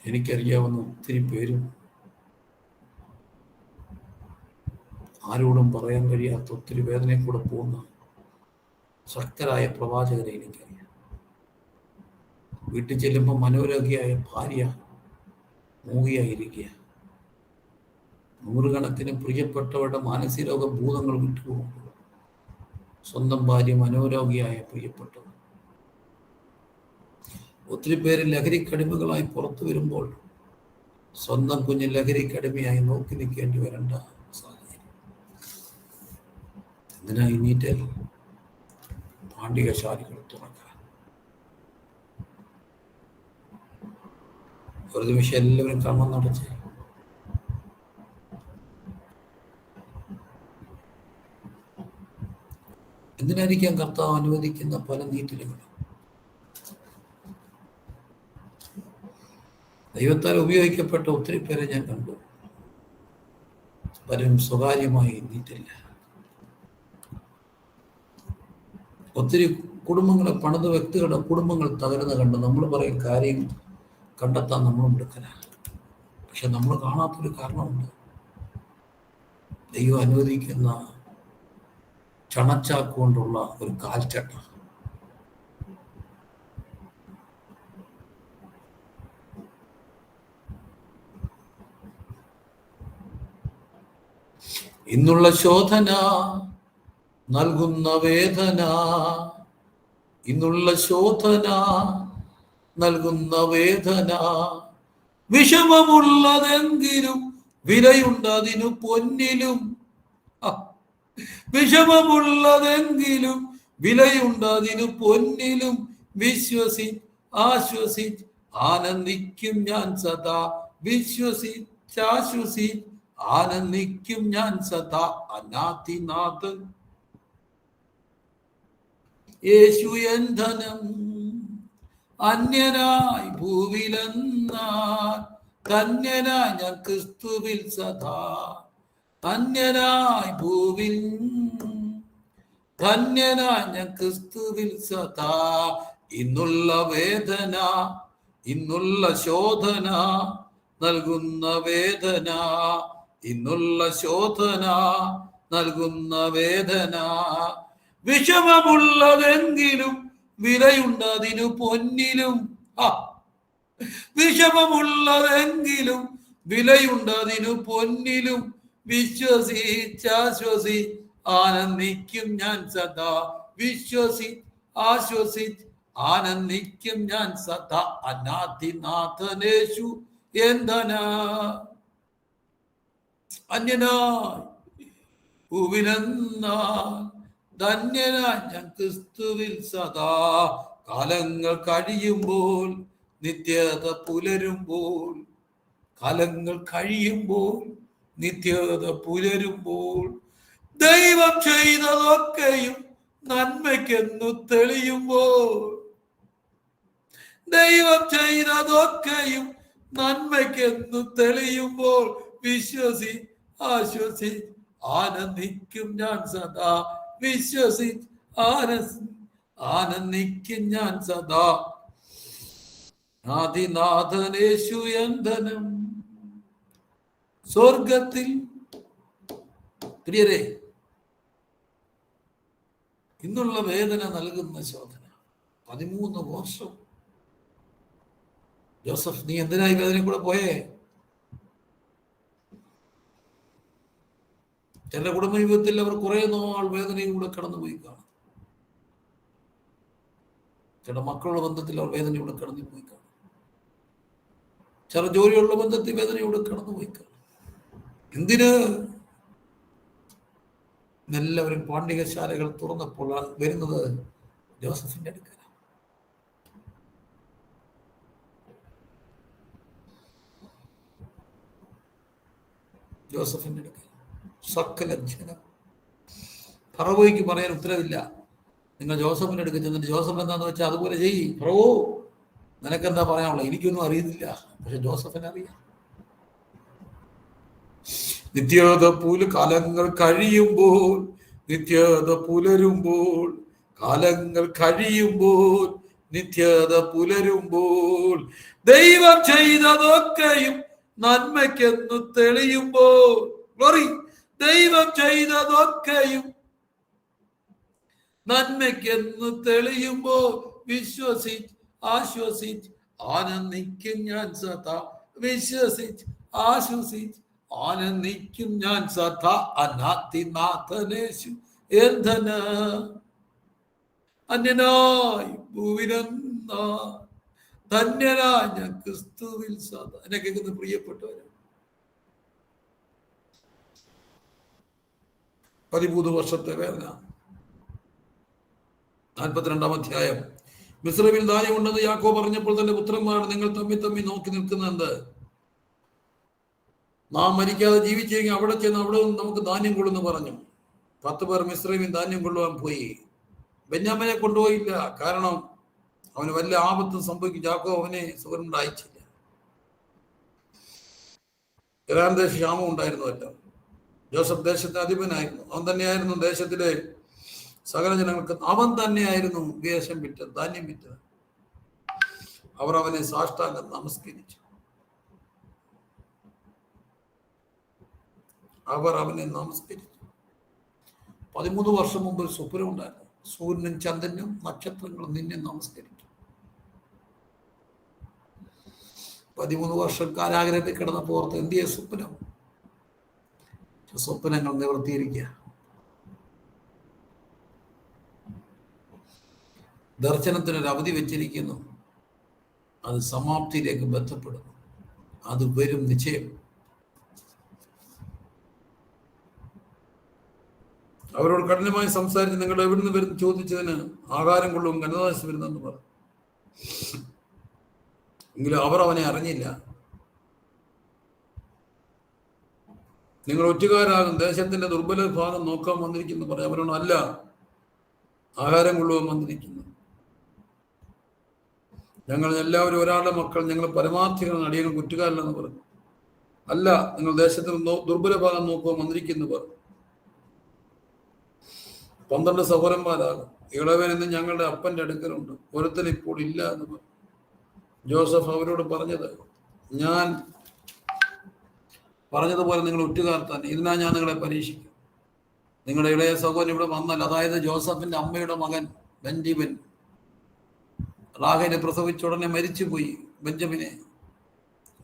എനിക്കറിയാവുന്ന ഒത്തിരി പേരും ആരോടും പറയാൻ കഴിയാത്ത ഒത്തിരി വേദനയിൽ കൂടെ പോകുന്ന ശക്തരായ പ്രവാചകരെ എനിക്കറിയാം. വീട്ടിൽ ചെല്ലുമ്പോൾ മനോരോഗിയായ ഭാര്യ മൂകിയായിരിക്കുക. 100 കണക്കിന് പ്രിയപ്പെട്ടവരുടെ മാനസിക ഭൂതങ്ങൾ വിട്ടുപോകുമ്പോൾ സ്വന്തം ഭാര്യ മനോരോഗിയായ പ്രിയപ്പെട്ടവർ. ഒത്തിരി പേര് ലഹരിക്കടിമകളായി പുറത്തു വരുമ്പോൾ സ്വന്തം കുഞ്ഞ് ലഹരിക്കടിമയായി നോക്കി നിൽക്കേണ്ടി വരേണ്ട സാഹചര്യം. എന്തിനാ ഇനീറ്റൽ പാണ്ഡികശാലികൾ തുറക്കാൻ? ഒരു നിമിഷം എല്ലാവരും കണ്ണം നടച്ച് എന്തിനായിരിക്കാം കർത്താവ് അനുവദിക്കുന്ന പല നീറ്റലുകളും? ദൈവത്താൽ ഉപയോഗിക്കപ്പെട്ട ഒത്തിരി പേരെ ഞാൻ കണ്ടു. പലരും സ്വകാര്യമായി നീറ്റില്ല. ഒത്തിരി കുടുംബങ്ങളെ പണിത വ്യക്തികളുടെ കുടുംബങ്ങൾ തകരുന്ന കണ്ട് നമ്മൾ പറയും കാര്യം കണ്ടെത്താൻ നമ്മളും എടുക്കലാണ്. പക്ഷെ നമ്മൾ കാണാത്തൊരു കാരണമുണ്ട്. ദൈവം അനുവദിക്കുന്ന ചണച്ചാക്കുകൊണ്ടുള്ള ഒരു കാൽച്ചട്ട. ഇന്നുള്ള ശോധന നൽകുന്ന വേദന, ഇന്നുള്ള ശോധന നൽകുന്ന വേദന, വിഷമമുള്ളതെങ്കിലും വിലയുണ്ടതിനു പൊന്നിലും. വിഷമമുള്ളതെങ്കിലും വിലയുണ്ടതിനു പൊന്നിലും, ആശ്വസിച്ച് ആനന്ദിക്കും ഞാൻ സദാ. ആശ്വസിച്ച് ആനന്ദിക്കും ഞാൻ സദാ. അനാഥിനാഥൻ യേശു എൻ ധനം, അന്യനായി ഭൂവിലെന്നാൽ ധന്യനായി ഞാൻ ക്രിസ്തുവിൽ സദാ. ധന്യനായി ഭൂവിൽ, ധന്യനായി ഞാൻ ക്രിസ്തുവിൽ സദാ. ഇന്നുള്ള വേദന, ഇന്നുള്ള ശോധന നൽകുന്ന വേദന, ഇന്നുള്ള ശോധന നൽകുന്ന വേദന, വിഷമമുള്ളതെങ്കിലും വിലയുണ്ടതിനു പൊന്നിലും. വിഷമമുള്ളതെങ്കിലും വിലയുണ്ടതിനു പൊന്നിലും, ആശ്വസിച്ച് ആനന്ദിക്കും ഞാൻ സദാ. ആശ്വസിച്ച് ആനന്ദിക്കും ഞാൻ സദാ. അനാഥിനാഥനേശു എന്തന, അന്യനായി ഭൂവിലെന്നാൽ ധന്യനായി ഞാൻ ക്രിസ്തുവിൽ സദാ. കാലങ്ങൾ കഴിയുമ്പോൾ നിത്യത പുലരുമ്പോൾ, കാലങ്ങൾ കഴിയുമ്പോൾ നിത്യത പുലരുമ്പോൾ, ദൈവം ചെയ്തതൊക്കെയും നന്മയ്ക്കെന്നു തെളിയുമ്പോൾ, ദൈവം ചെയ്തതൊക്കെയും നന്മയ്ക്കെന്നു തെളിയുമ്പോൾ വിശ്വസി ആശ്വസി ആനന്ദിക്കും ഞാൻ സദാ. വിശ്വസി ആനന്ദിക്കും ഞാൻ സദാ. ആദിനാഥനേശു യന്ധനം സ്വർഗത്തിൽ. പ്രിയരെ, ഇന്നുള്ള വേദന നൽകുന്ന ശോധന 13 വർഷം. ജോസഫ്, നീ എന്തിനായി വേദന കൂടെ പോയേ? ചില കുടുംബ ജീവിതത്തിൽ അവർ കുറെ നാൾ വേദനയിലൂടെ കടന്നുപോയി കാണും. ചില മക്കളുടെ ബന്ധത്തിൽ അവർ വേദനയോടെ കടന്നുപോയി കാണും. ചില ജോലിയുള്ള ബന്ധത്തിൽ വേദനയോടെ കടന്നുപോയി കാണും. എന്തിന്? എല്ലാവരും പാണ്ഡികശാലകൾ തുറന്നപ്പോൾ വരുന്നത് ജോസഫിന്റെ അടുക്കലാണ്. ജോസഫിന്റെ അടുക്കൽ സകല ജനം. ഫറവോയ്ക്ക് പറയാൻ ഉത്തരവില്ല. നിങ്ങൾ ജോസഫിന്റെ അടുക്കൽ ചെന്നിട്ട് ജോസഫ് എന്താന്ന് വെച്ചാൽ അതുപോലെ ചെയ്യ്. ഫറവോ, നിനക്കെന്താ പറയാനുള്ളത്? എനിക്കൊന്നും അറിയുന്നില്ല, പക്ഷെ ജോസഫിനെ അറിയാം. നിത്യത കാലങ്ങൾ കഴിയുമ്പോൾ, നിത്യത പുലരുമ്പോൾ, കാലങ്ങൾ കഴിയുമ്പോൾ, നിത്യത പുലരുമ്പോൾ, ദൈവം ചെയ്തതൊക്കെയും നന്മയ്ക്കെന്നു തെളിയുമ്പോൾ, ഗ്ലോറി, ദൈവം ചെയ്തതൊക്കെയും നന്മയ്ക്കെന്നു തെളിയുമ്പോൾ വിശ്വസിച്ച് ആശ്വസിച്ച് ആനന്ദിക്കും ഞാൻ സദാ. വിശ്വസിച്ച് ആശ്വസിച്ച് ആനന്ദിക്കും ഞാൻ സദാ. അനാദിനാഥനേശു യന്ധന അന്യനായി ഭൂവിലെന്ന ധന്യനായ ഞാൻ ക്രിസ്തുവിൽ സദാ. എന്നെ കേൾക്കുന്ന പ്രിയപ്പെട്ടവര്, 13 വർഷത്തെ വേദന. 42-ാം അധ്യായം. മിസ്രയീമിൽ ധാന്യമുണ്ടെന്ന് യാക്കോബ് പറഞ്ഞപ്പോൾ തന്റെ പുത്രന്മാരോട്, നിങ്ങൾ തമ്മി നോക്കി നിൽക്കുന്നുണ്ട്. നാം മരിക്കാതെ ജീവിച്ചെങ്കിൽ അവിടെ ചെന്ന് അവിടെ നിന്ന് നമുക്ക് ധാന്യം കൊള്ളുന്നു പറഞ്ഞു. 10 പേർ മിസ്രയീമിൽ ധാന്യം കൊള്ളുവാൻ പോയി. ബെന്യാമിനെ കൊണ്ടുപോയില്ല. കാരണം അവന് വല്ല ആപത്തും സംഭവിക്കും. യാക്കോബ് അവനെ സുഖം അയച്ചില്ല. ഇറാൻ ദേശ ക്ഷാമം ഉണ്ടായിരുന്നുവല്ല. ജോസഫ് ദേശത്തിന് അധിപനായിരുന്നു. അവൻ തന്നെയായിരുന്നു ദേശത്തിലെ സകല ജനങ്ങൾക്ക്. അവൻ തന്നെയായിരുന്നു ദേശം വിറ്റത്, ധാന്യം വിറ്റത്. അവർ അവനെ സാഷ്ടാംഗം നമസ്കരിച്ചു. അവർ അവനെ നമസ്കരിച്ചു. 13 വർഷം മുമ്പ് ഒരു സ്വപ്നം ഉണ്ടായിരുന്നു. സൂര്യനും ചന്ദ്രനും നക്ഷത്രങ്ങളും നിന്നെ നമസ്കരിക്കും. 13 വർഷം കാരാഗ്രഹത്തിൽ കിടന്നപ്പോൾ ഓർത്ത് എന്തിയ സ്വപ്നം? സ്വപ്നങ്ങൾ നിവർത്തിയിരിക്കുക. ദർശനത്തിനൊരു അവധി വെച്ചിരിക്കുന്നു. അത് സമാപ്തിയിലേക്ക് ബന്ധപ്പെടുന്നു. അത് വരും നിശ്ചയം. അവരോട് കഠിനമായി സംസാരിച്ച് നിങ്ങൾ എവിടുന്ന് വരുന്ന ചോദിച്ചതിന് ആഹാരം കൊള്ളും കനനാശം വരുന്നെന്ന് പറഞ്ഞു. എങ്കിലും അവർ അവനെ അറിഞ്ഞില്ല. നിങ്ങൾ ഒറ്റുകാരാകും, ദേശത്തിന്റെ ദുർബല ഭാഗം നോക്കാൻ വന്നിരിക്കുന്നു പറഞ്ഞു. അവരോട് അല്ല, ആഹാരം കൊള്ളുവാൻ വന്നിരിക്കുന്നു. ഞങ്ങൾ എല്ലാവരും ഒരാളുടെ മക്കൾ, ഞങ്ങൾ പരമാർത്ഥികൾ, അടിയങ്ങൾ കുറ്റുകാരല്ലെന്ന് പറഞ്ഞു. അല്ല, നിങ്ങൾ ദേശത്തിന് ദുർബല ഭാഗം നോക്കുവാൻ വന്നിരിക്കുന്നു പറഞ്ഞു. 12 സഹോദരന്മാരാകും. ഇളവനെന്ന് ഞങ്ങളുടെ അപ്പന്റെ അടുക്കലുണ്ട്, ഒരുത്തൻ ഇപ്പോൾ ഇല്ല എന്ന് പറഞ്ഞു. ജോസഫ് അവരോട് പറഞ്ഞത്, ഞാൻ പറഞ്ഞതുപോലെ നിങ്ങൾ ഒറ്റുകാർ തന്നെ. ഇതിനാ ഞാൻ നിങ്ങളെ പരീക്ഷിക്കും. നിങ്ങളുടെ ഇളയ സഹോദരൻ ഇവിടെ വന്നാൽ, അതായത് ജോസഫിന്റെ അമ്മയുടെ മകൻ ബെഞ്ചമിൻ, റാഹേലെ പ്രസവിച്ച ഉടനെ മരിച്ചുപോയി. ബെഞ്ചമിനെ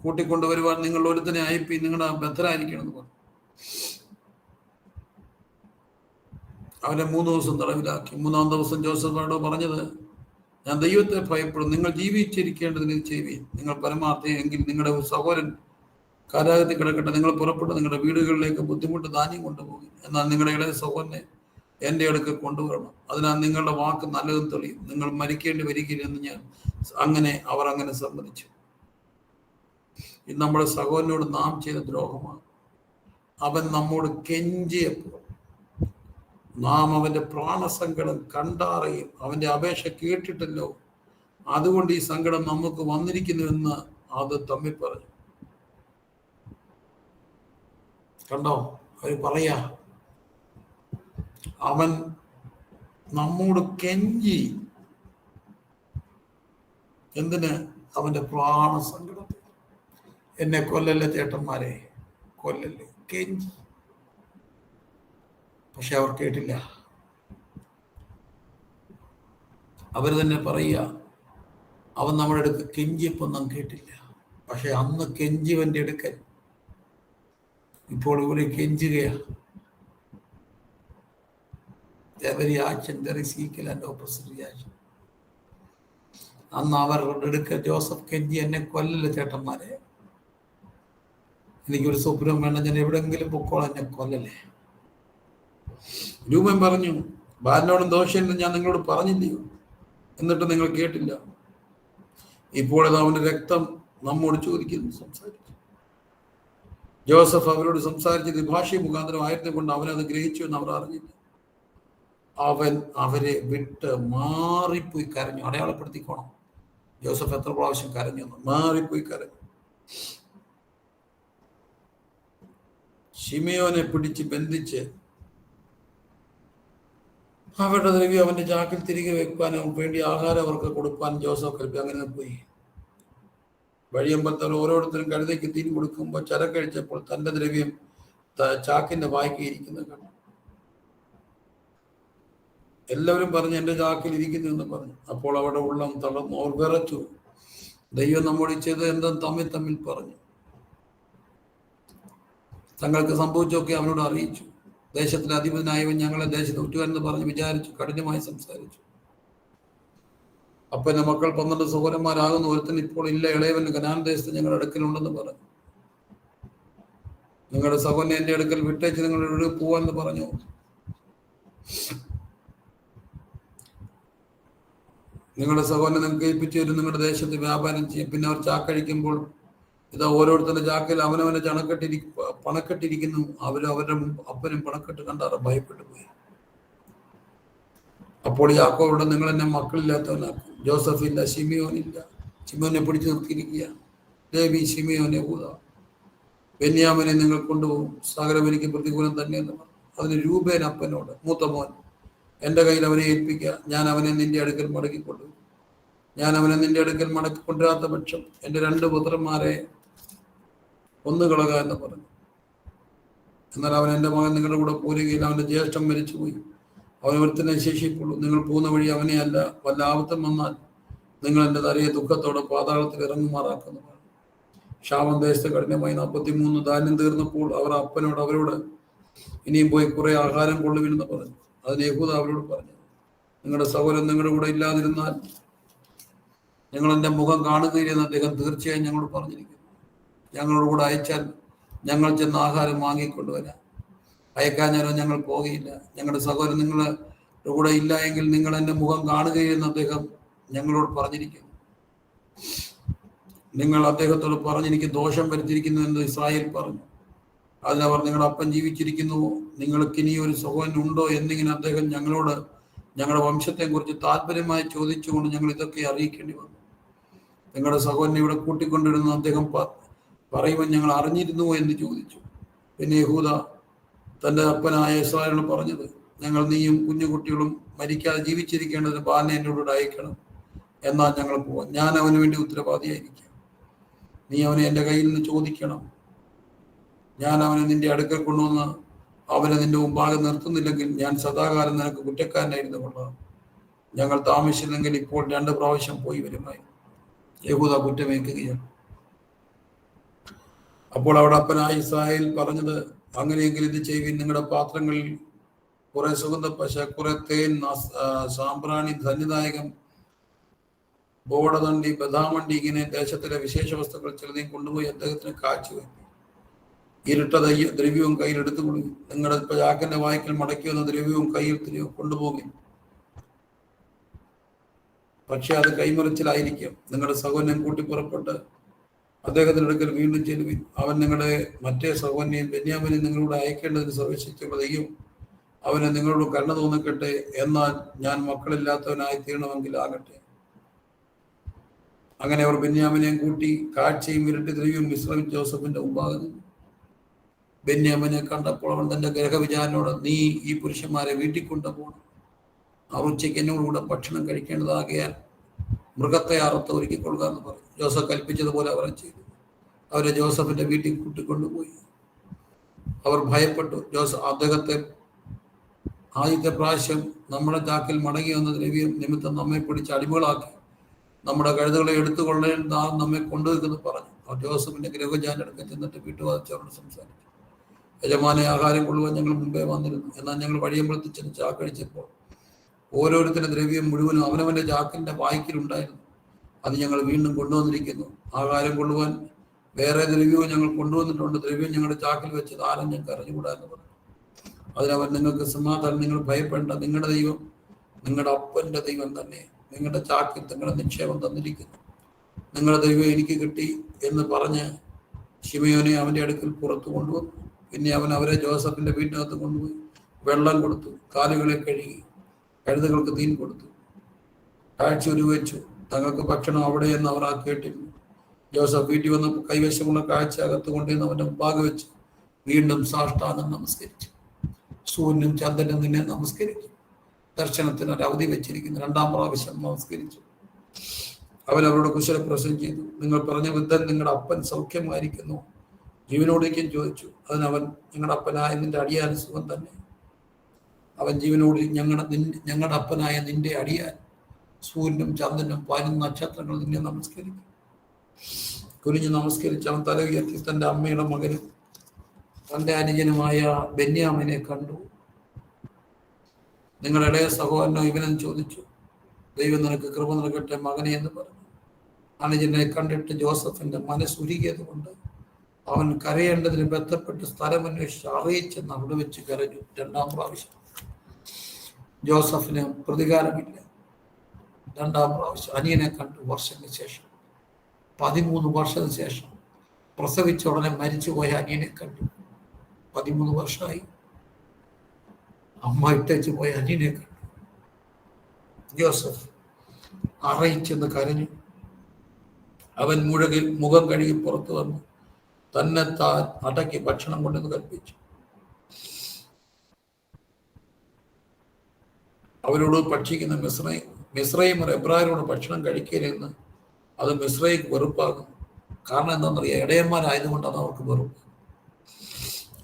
കൂട്ടിക്കൊണ്ടുവരുവാൻ നിങ്ങൾ ഒരുത്തനെ അയപ്പി, നിങ്ങളുടെ ബദ്ധരായിരിക്കണം എന്ന് പറഞ്ഞു. അവനെ 3 ദിവസം തടവിലാക്കി. 3-ാം ദിവസം ജോസഫിനോട് പറഞ്ഞത്, ഞാൻ ദൈവത്തെ ഭയപ്പെടും, നിങ്ങൾ ജീവിച്ചിരിക്കേണ്ടതിന് ചെയ്യുകയും, നിങ്ങൾ പരമാർത്ഥി എങ്കിൽ നിങ്ങളുടെ സഹോദരൻ കാരാഗ്രഹത്തിൽ കിടക്കട്ടെ, നിങ്ങൾ പുറപ്പെട്ട് നിങ്ങളുടെ വീടുകളിലേക്ക് ബുദ്ധിമുട്ട് ധാന്യം കൊണ്ടുപോകും. എന്നാൽ നിങ്ങളുടെ ഇളയ സഹോദരനെ എൻ്റെ അടുക്ക് കൊണ്ടുവരണം. അതിനാൽ നിങ്ങളുടെ വാക്ക് നല്ലതും തെളിയും, നിങ്ങൾ മരിക്കേണ്ടി വരികയില്ലെന്ന് ഞാൻ. അവർ അങ്ങനെ സമ്മതിച്ചു. ഇത് നമ്മുടെ സഹോദരനോട് നാം ചെയ്ത ദ്രോഹമാണ്. അവൻ നമ്മോട് കെഞ്ചിയപ്പോൾ നാം അവന്റെ പ്രാണസങ്കടം കണ്ടറിയും. അവന്റെ അപേക്ഷ കേട്ടിട്ടല്ലോ അതുകൊണ്ട് ഈ സങ്കടം നമുക്ക് വന്നിരിക്കുന്നുവെന്ന് അത് തമ്മിൽ പറഞ്ഞു. കണ്ടോ, അവർ പറയാ, അവൻ നമ്മോട് കെഞ്ചി. എന്തിന്? അവന്റെ പ്രാണസങ്കടത്തിൽ. എന്നെ കൊല്ലല്ലേ ചേട്ടന്മാരെ, കൊല്ലല്ലേ, കെഞ്ചി. പക്ഷെ അവർ കേട്ടില്ല. അവർ തന്നെ പറയുക, അവൻ നമ്മുടെ അടുത്ത് കെഞ്ചിയപ്പോൾ നാം കേട്ടില്ല. പക്ഷെ അന്ന് കെഞ്ചിവന്റെ അടുക്കൽ, ഇപ്പോൾ ഇവിടെ കെഞ്ചുകയാ. Every action there is equal and opposite reaction. അന്ന് അവരുടെ അടുക്കൽ ജോസഫ് കെഞ്ചി, എന്നെ കൊല്ലല്ലേ ചേട്ടന്മാരെ, എനിക്കൊരു സ്വപ്നം വേണം, ഞാൻ എവിടെങ്കിലും പൊക്കോളാം, എന്നെ കൊല്ലല്ലേ. രൂപൻ പറഞ്ഞു, ബാലനോടും ദോഷമെന്ന് ഞാൻ നിങ്ങളോട് പറഞ്ഞില്ലയോ, എന്നിട്ട് നിങ്ങൾ കേട്ടില്ല. ഇപ്പോഴത് അവന്റെ രക്തം നമ്മോട് ചോദിക്കുന്നു, സംസാരിച്ചു. ജോസഫ് അവരോട് സംസാരിച്ചത് ഭാഷ മുഖാന്തരം ആയിരുന്നു കൊണ്ട് അവനത് ഗ്രഹിച്ചു എന്ന് അവർ അറിഞ്ഞില്ല. അവൻ അവരെ വിട്ട് മാറിപ്പോയി കരഞ്ഞു. അടയാളപ്പെടുത്തിക്കോണം, ജോസഫ് എത്ര പ്രാവശ്യം കരഞ്ഞു. മാറിപ്പോയി കരഞ്ഞു. ശിമയോനെ പിടിച്ച് ബന്ധിച്ച് അവരുടെ ദ്രവ്യം അവന്റെ ചാക്കിൽ തിരികെ വെക്കാനും വേണ്ടി ആഹാരം അവർക്ക് കൊടുക്കാൻ ജോസഫ് കൽപ്പി. അങ്ങനെ പോയി. വഴിയമ്പലത്തിൽ ഓരോരുത്തരും കഴുതയ്ക്ക് തീൻ കൊടുക്കുമ്പോൾ ചരക്കഴിച്ചപ്പോൾ തന്റെ ദ്രവ്യം ചാക്കിന്റെ വായ്ക്ക് ഇരിക്കുന്നത് കണ്ടു. എല്ലാവരും പറഞ്ഞു, എന്റെ ചാക്കിൽ ഇരിക്കുന്നു എന്ന് പറഞ്ഞു. അപ്പോൾ അവിടെ ഉള്ളം തളർന്നു, അവർ വിറച്ചു. ദൈവം നമ്മോട് ചെയ്ത് എന്തും തമ്മിൽ തമ്മിൽ പറഞ്ഞു. തങ്ങൾക്ക് സംഭവിച്ചൊക്കെ അവനോട് അറിയിച്ചു. ദേശത്തിലെ അധിപനായവൻ ഞങ്ങളെ ദേശത്ത് ഒറ്റുകാരെന്ന് പറഞ്ഞ് വിചാരിച്ചു, കഠിനമായി സംസാരിച്ചു. അപ്പന്റെ മക്കൾ 12 സഹോദരന്മാരാകുന്ന ഒരുത്തൻ ഇപ്പോൾ ഇല്ല, ഇളയവൻ കനാൻ ദേശത്ത് ഞങ്ങളുടെ അടുക്കലുണ്ടെന്ന് പറഞ്ഞു. നിങ്ങളുടെ സഹോദരനെ എന്റെ അടുക്കൽ വിട്ടേച്ച് നിങ്ങളുടെ പോവാന്ന് പറഞ്ഞു. നിങ്ങളുടെ സഹോദരനെ നിങ്ങൾക്ക് ഏൽപ്പിച്ചു തരും, നിങ്ങളുടെ ദേശത്ത് വ്യാപാരം ചെയ്യും. പിന്നെ അവർ ചാക്കഴിക്കുമ്പോൾ ഇതാ ഓരോരുത്തരുടെ ചാക്കിൽ അവനവനെ പണക്കെട്ടിരിക്കുന്നു. അവരും അവരുടെ അപ്പനും പണക്കെട്ട് കണ്ടാറ് ഭയപ്പെട്ടു പോയി. അപ്പോൾ യാക്കോബോട്, നിങ്ങൾ എന്നെ മക്കളില്ലാത്തവനാക്കും. ജോസഫ് ഇല്ല, ശിമിയോനില്ല, ശിമയോനെ പിടിച്ചു നിർത്തിയിരിക്കുക. ലേവി, ശിമയോൻ, യഹൂദ, ബെന്യാമിനെ നിങ്ങൾ കൊണ്ടുപോകും. സകലം എനിക്ക് പ്രതികൂലം തന്നെ എന്ന് പറഞ്ഞു. അതിന് രൂബേൻ അപ്പനോട്, മൂത്ത മോൻ, എൻ്റെ കയ്യിൽ അവനെ ഏൽപ്പിക്കുക, ഞാൻ അവനെ നിന്റെ അടുക്കൽ മടക്കിക്കൊണ്ടുവരും. ഞാൻ അവനെ നിന്റെ അടുക്കൽ മടക്കിക്കൊണ്ടുവരാത്ത പക്ഷം എൻ്റെ 2 പുത്രന്മാരെ കൊന്നുകളക എന്ന് പറഞ്ഞു. എന്നാൽ അവൻ, എൻ്റെ മകൻ നിങ്ങളുടെ കൂടെ പോരുകയില്ല, അവൻ്റെ ജ്യേഷ്ഠൻ മരിച്ചുപോയി, അവൻ ഒരുത്തനെ ശേഷിപ്പുള്ളൂ. നിങ്ങൾ പോകുന്ന വഴി അവനെ അല്ല, വല്ല ആപത്തും വന്നാൽ നിങ്ങൾ എൻ്റെ തലയെ ദുഃഖത്തോടെ പാതാളത്തിൽ ഇറങ്ങുമാറാക്കുന്നതാണ്. ക്ഷാമം ദേശത്ത് കഠിനമായി 43 ധാന്യം തീർന്നപ്പോൾ അവർ അപ്പനോട് അവരോട്, ഇനിയും പോയി കുറെ ആഹാരം കൊള്ളുവിനെന്ന് പറഞ്ഞു. അതിന് യഹൂദ അവരോട് പറഞ്ഞു, നിങ്ങളുടെ സഹോദരൻ നിങ്ങളുടെ കൂടെ ഇല്ലാതിരുന്നാൽ ഞങ്ങൾ എൻ്റെ മുഖം കാണുകയില്ലെന്ന് അദ്ദേഹം തീർച്ചയായും ഞങ്ങളോട് പറഞ്ഞിരിക്കുന്നു. ഞങ്ങളോട് കൂടെ അയച്ചാൽ ഞങ്ങൾ ചെന്ന് ആഹാരം വാങ്ങിക്കൊണ്ടുവരാം. അയക്കാഞ്ഞാലോ ഞങ്ങൾ പോകുകയില്ല. ഞങ്ങളുടെ സഹോദരൻ നിങ്ങളുടെ കൂടെ ഇല്ല എങ്കിൽ നിങ്ങൾ എൻ്റെ മുഖം കാണുകയില്ലെന്ന് അദ്ദേഹം ഞങ്ങളോട് പറഞ്ഞിരിക്കുന്നു. നിങ്ങൾ അദ്ദേഹത്തോട് പറഞ്ഞ് എനിക്ക് ദോഷം വരുത്തിയിരിക്കുന്നു എന്ന് ഇസ്രായേൽ പറഞ്ഞു. അതിനവർ, നിങ്ങളുടെ അപ്പൻ ജീവിച്ചിരിക്കുന്നുവോ, നിങ്ങൾക്ക് ഇനി ഒരു സഹോദരൻ ഉണ്ടോ എന്നിങ്ങനെ അദ്ദേഹം ഞങ്ങളോട് ഞങ്ങളുടെ വംശത്തെക്കുറിച്ച് താല്പര്യമായി ചോദിച്ചുകൊണ്ട് ഞങ്ങൾ ഇതൊക്കെ അറിയിക്കേണ്ടി വന്നു. നിങ്ങളുടെ സഹോദരനെ ഇവിടെ കൂട്ടിക്കൊണ്ടിരുന്ന അദ്ദേഹം പറയുവാൻ ഞങ്ങൾ അറിഞ്ഞിരുന്നുവോ എന്ന് ചോദിച്ചു. പിന്നെ യഹൂദ തൻ്റെ അപ്പനായ ഇസ്രായേലിനോട് പറഞ്ഞത്, ഞങ്ങൾ നീയും കുഞ്ഞുകുട്ടികളും മരിക്കാതെ ജീവിച്ചിരിക്കേണ്ടതിന് ബാലനെ എന്നോട് അയക്കണം, എന്നാൽ ഞങ്ങൾ പോവാം. ഞാൻ അവന് വേണ്ടി ഉത്തരവാദിയായിരിക്കാം. നീ അവനെ എൻ്റെ കയ്യിൽ നിന്ന് ചോദിക്കണം. ഞാൻ അവനെ നിന്റെ അടുക്കൽ കൊണ്ടുവന്ന് അവനെ നിന്റെ മുമ്പാകെ നിർത്തുന്നില്ലെങ്കിൽ ഞാൻ സദാകാലം നിനക്ക് കുറ്റക്കാരനായിരുന്നു കൊള്ളാം. ഞങ്ങൾ താമസിച്ചില്ലെങ്കിൽ ഇപ്പോൾ 2 പ്രാവശ്യം പോയി വരുമായി. യഹൂദ കുറ്റമേൽക്കുകയാണ്. അപ്പോൾ അവിടെ അപ്പനായ ഇസ്രായേൽ പറഞ്ഞത്, അങ്ങനെയെങ്കിൽ ഇത് ചെയ്യുവിൻ. നിങ്ങളുടെ പാത്രങ്ങളിൽ കുറെ സുഗന്ധപ്പശ, കുറെ തേൻ, സാമ്പ്രാണി, ധന്യദായകം, ബോടതണ്ടി, ബദാമണ്ടി, ഇങ്ങനെ ദേശത്തിലെ വിശേഷ വസ്തുക്കൾ ചിലതേയും കൊണ്ടുപോയി അദ്ദേഹത്തിന് കാഴ്ചവെക്കും. ഇരുട്ട ദ്രവ്യവും കയ്യിൽ എടുത്തുകൊള്ളു. നിങ്ങളുടെ ചാക്കിന്റെ വായ്ക്കൽ മടക്കി വന്ന ദ്രവ്യവും കയ്യിൽ കൊണ്ടുപോകും. പക്ഷെ അത് കൈമറിച്ചിലായിരിക്കും. നിങ്ങളുടെ സഹോദരൻ കൂട്ടി പുറപ്പെട്ട് അദ്ദേഹത്തിന്റെ അടുക്കൽ വീണ്ടും ചെല്ലുവിൻ. അവൻ നിങ്ങളുടെ മറ്റേ സഹോദരനെയും ബെന്യാമിനെയും നിങ്ങളോട് അയക്കേണ്ടതിന് സർവശക്തിയുള്ള ദൈവം അവനെ നിങ്ങളോട് കരുണ തോന്നിക്കട്ടെ. എന്നാൽ ഞാൻ മക്കളില്ലാത്തവനായി തീരണമെങ്കിൽ ആകട്ടെ. അങ്ങനെ അവർ ബെന്യാമിനെയും കൂട്ടി കാഴ്ചയും ഇരട്ടി ദ്രവ്യവും മിശ്രയും ജോസഫിന്റെ മുമ്പാകെ നിന്നു. ബെന്യാമിനെ കണ്ടപ്പോൾ അവൻ തന്റെ ഗ്രഹവിചാരനോട്, നീ ഈ പുരുഷന്മാരെ വീട്ടിൽ കൊണ്ടുപോകണം, അവർ ഉച്ചയ്ക്ക് എന്നോടുകൂടെ ഭക്ഷണം കഴിക്കേണ്ടതാകിയാൽ മൃഗത്തെ അറുത്ത് ഒരുക്കിക്കൊള്ളുക എന്ന് പറഞ്ഞു. ജോസഫ് കൽപ്പിച്ചതുപോലെ അവർ ചെയ്തു. അവരെ ജോസഫിന്റെ വീട്ടിൽ കൂട്ടിക്കൊണ്ടുപോയി. അവർ ഭയപ്പെട്ടു. അദ്ദേഹത്തെ ആദ്യത്തെ പ്രാവശ്യം നമ്മുടെ ചാക്കിൽ മടങ്ങി വന്ന ദ്രവ്യം നിമിത്തം നമ്മെ പിടിച്ച് അടിമകളാക്കി നമ്മുടെ കഴുതുകളെ എടുത്തുകൊള്ളേൻ നമ്മെ കൊണ്ടുവെക്കുന്നു പറഞ്ഞു. അവർ ജോസഫിന്റെ ഗൃഹജാന്റെ അടുക്കൽ ചെന്നിട്ട് വീട്ടുവാദിച്ചവരോട് സംസാരിച്ചു. യജമാനെ, ആഹാരം കൊള്ളുവാൻ ഞങ്ങൾ മുമ്പേ വന്നിരുന്നു, എന്നാൽ ഞങ്ങൾ വഴിയമ്പലത്തിൽ ചെന്ന് ചാക്കഴിച്ചപ്പോൾ ഓരോരുത്തരുടെ ദ്രവ്യം മുഴുവനും അവനവന്റെ ചാക്കിന്റെ വായ്ക്കലുണ്ടായിരുന്നു. അത് ഞങ്ങൾ വീണ്ടും കൊണ്ടുവന്നിരിക്കുന്നു. ആഹാരം കൊള്ളുവാൻ വേറെ ദ്രവ്യവും ഞങ്ങൾ കൊണ്ടുവന്നിട്ടുണ്ട്. ദ്രവ്യം ഞങ്ങളുടെ ചാക്കിൽ വെച്ച് ആരും ഞങ്ങൾക്ക് അറിഞ്ഞുകൂടാ എന്ന് പറഞ്ഞു. അതിനവൻ, നിങ്ങൾക്ക് സമാധാനം, നിങ്ങൾ ഭയപ്പെടേണ്ട. നിങ്ങളുടെ ദൈവം നിങ്ങളുടെ അപ്പന്റെ ദൈവം തന്നെ നിങ്ങളുടെ ചാക്കിൽ നിങ്ങളുടെ നിക്ഷേപം തന്നിരിക്കുന്നു. നിങ്ങളുടെ ദൈവം എനിക്ക് കിട്ടി എന്ന് പറഞ്ഞ് ശിമയോനെ അവന്റെ അടുക്കൽ പുറത്തു കൊണ്ടുവന്നു. പിന്നെ അവൻ അവരെ ജോസഫിന്റെ വീട്ടിനകത്ത് കൊണ്ടുപോയി വെള്ളം കൊടുത്തു, കാലുകളെ കഴുകി, കഴുതകൾക്ക് തീൻ കൊടുത്തു, കാഴ്ച ഉരുവച്ചു. തങ്ങൾക്ക് ഭക്ഷണം അവിടെ എന്ന് അവർ ആ കേട്ടിരുന്നു. ജോസഫ് വീട്ടിൽ വന്ന് കൈവശമുള്ള കാഴ്ച അകത്ത് കൊണ്ടുവന്ന് അവന്റെ മുമ്പാകെ വെച്ച് വീണ്ടും സാഷ്ടാംഗം നമസ്കരിച്ചു. സൂര്യനും ചന്ദ്രനും നിന്നെ നമസ്കരിക്കും. ദർശനത്തിന് ഒരു അവധി വെച്ചിരിക്കുന്നു. 2ാം പ്രാവശ്യം നമസ്കരിച്ചു. അവൻ അവരോട് കുശലപ്രശ്നം ചെയ്തു. നിങ്ങൾ പറഞ്ഞ വിധം നിങ്ങളുടെ അപ്പൻ സൗഖ്യമായിരിക്കുന്നു, ജീവനോടേക്കും ചോദിച്ചു. അതിനവൻ, ഞങ്ങളുടെ അപ്പനായ നിന്റെ അടിയാൻ സുഖം തന്നെ. അവൻ ജീവനോട്, ഞങ്ങളുടെ അപ്പനായ നിന്റെ അടിയാൻ സൂര്യനും ചന്ദ്രനും 14 നക്ഷത്രങ്ങൾ നിന്നെ നമസ്കരിക്കും. കുനിഞ്ഞ് നമസ്കരിച്ച് അവൻ തല ഉയർത്തി തന്റെ അമ്മയുടെ മകനും തന്റെ അനുജനുമായ ബെന്യാമിനെ കണ്ടു. നിങ്ങളുടെ ഇളയ സഹോദരനോ ഇവനെന്ന് ചോദിച്ചു. ദൈവം നിനക്ക് കൃപ നൽകട്ടെ മകനെ എന്ന് പറഞ്ഞു. അനുജനെ കണ്ടിട്ട് ജോസഫിന്റെ മനസ്സുരുകിയത് കൊണ്ട് അവൻ കരയേണ്ടതിന് ബന്ധപ്പെട്ട് സ്ഥലമന്വേഷിച്ച് അറിയിച്ചെന്ന് അവിടെ വെച്ച് കരഞ്ഞു. 2ാം പ്രാവശ്യം ജോസഫിന് പ്രതികാരമില്ല. 2ാം പ്രാവശ്യം അനിയനെ കണ്ടു. വർഷങ്ങൾക്ക് ശേഷം, 13 വർഷത്തിന് ശേഷം, പ്രസവിച്ച ഉടനെ മരിച്ചുപോയ അനിയനെ കണ്ടു. 13 വർഷമായി അമ്മ ഇട്ടേച്ച് പോയ അനിയനെ കണ്ടു. ജോസഫ് അറിയിച്ചെന്ന് കരഞ്ഞു. അവൻ മുഖം കഴുകി പുറത്തു വന്നു തന്നെ താൻ അടക്കി ഭക്ഷണം കൊണ്ടെന്ന് കൽപ്പിച്ചു. അവരോട് ഭക്ഷിക്കുന്ന മിസ്രൈമർ എബ്രായരോട് ഭക്ഷണം കഴിക്കരുതെന്ന് അത് മിസ്രൈക്ക് വെറുപ്പാകും. കാരണം എന്താണെന്നറിയാം, ഇടയന്മാരായതുകൊണ്ടാണ് അവർക്ക് വെറുപ്പ്.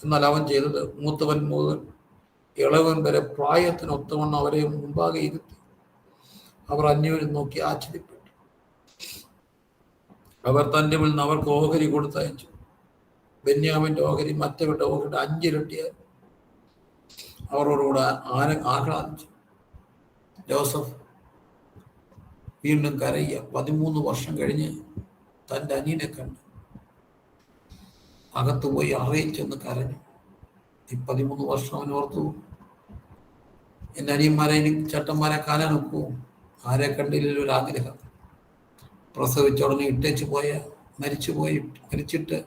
എന്നാൽ അവൻ ചെയ്തത്, മൂത്തവൻ മുതൽ ഇളവൻ വരെ പ്രായത്തിനൊത്തവണ്ണം അവരെ മുമ്പാകെ ഇരുത്തി. അവർ അന്യോന്യം നോക്കി ആശ്ചര്യപ്പെട്ടു. അവർ തൻ്റെ മുന്നിൽ അവർക്ക് ഓഹരി കൊടുത്തയച്ചു. ബെന്യാമിന്റെ ഓഹരി മറ്റവരുടെ ഓഹരിയുടെ 5 ഇരട്ടിയായി. അവരോടുകൂടെ ആഹ്ലാദിച്ചു. ജോസഫ് വീണ്ടും കരയുക. 13 വർഷം കഴിഞ്ഞ് തൻ്റെ അനിയനെ കണ്ടു. അകത്ത് പോയി അറിയിച്ചെന്ന് കരഞ്ഞു. ഈ 13 വർഷം അവൻ ഓർത്തു, എൻ്റെ അനിയന്മാരെ എനിക്ക് ചട്ടന്മാരെ കാണാൻ ഒക്കുമോ? ആരെ കണ്ടില്ലല്ലോ ഒരാഗ്രഹം. പ്രസവിച്ച ഉടനെ ഇട്ടേച്ച് മരിച്ചിട്ട്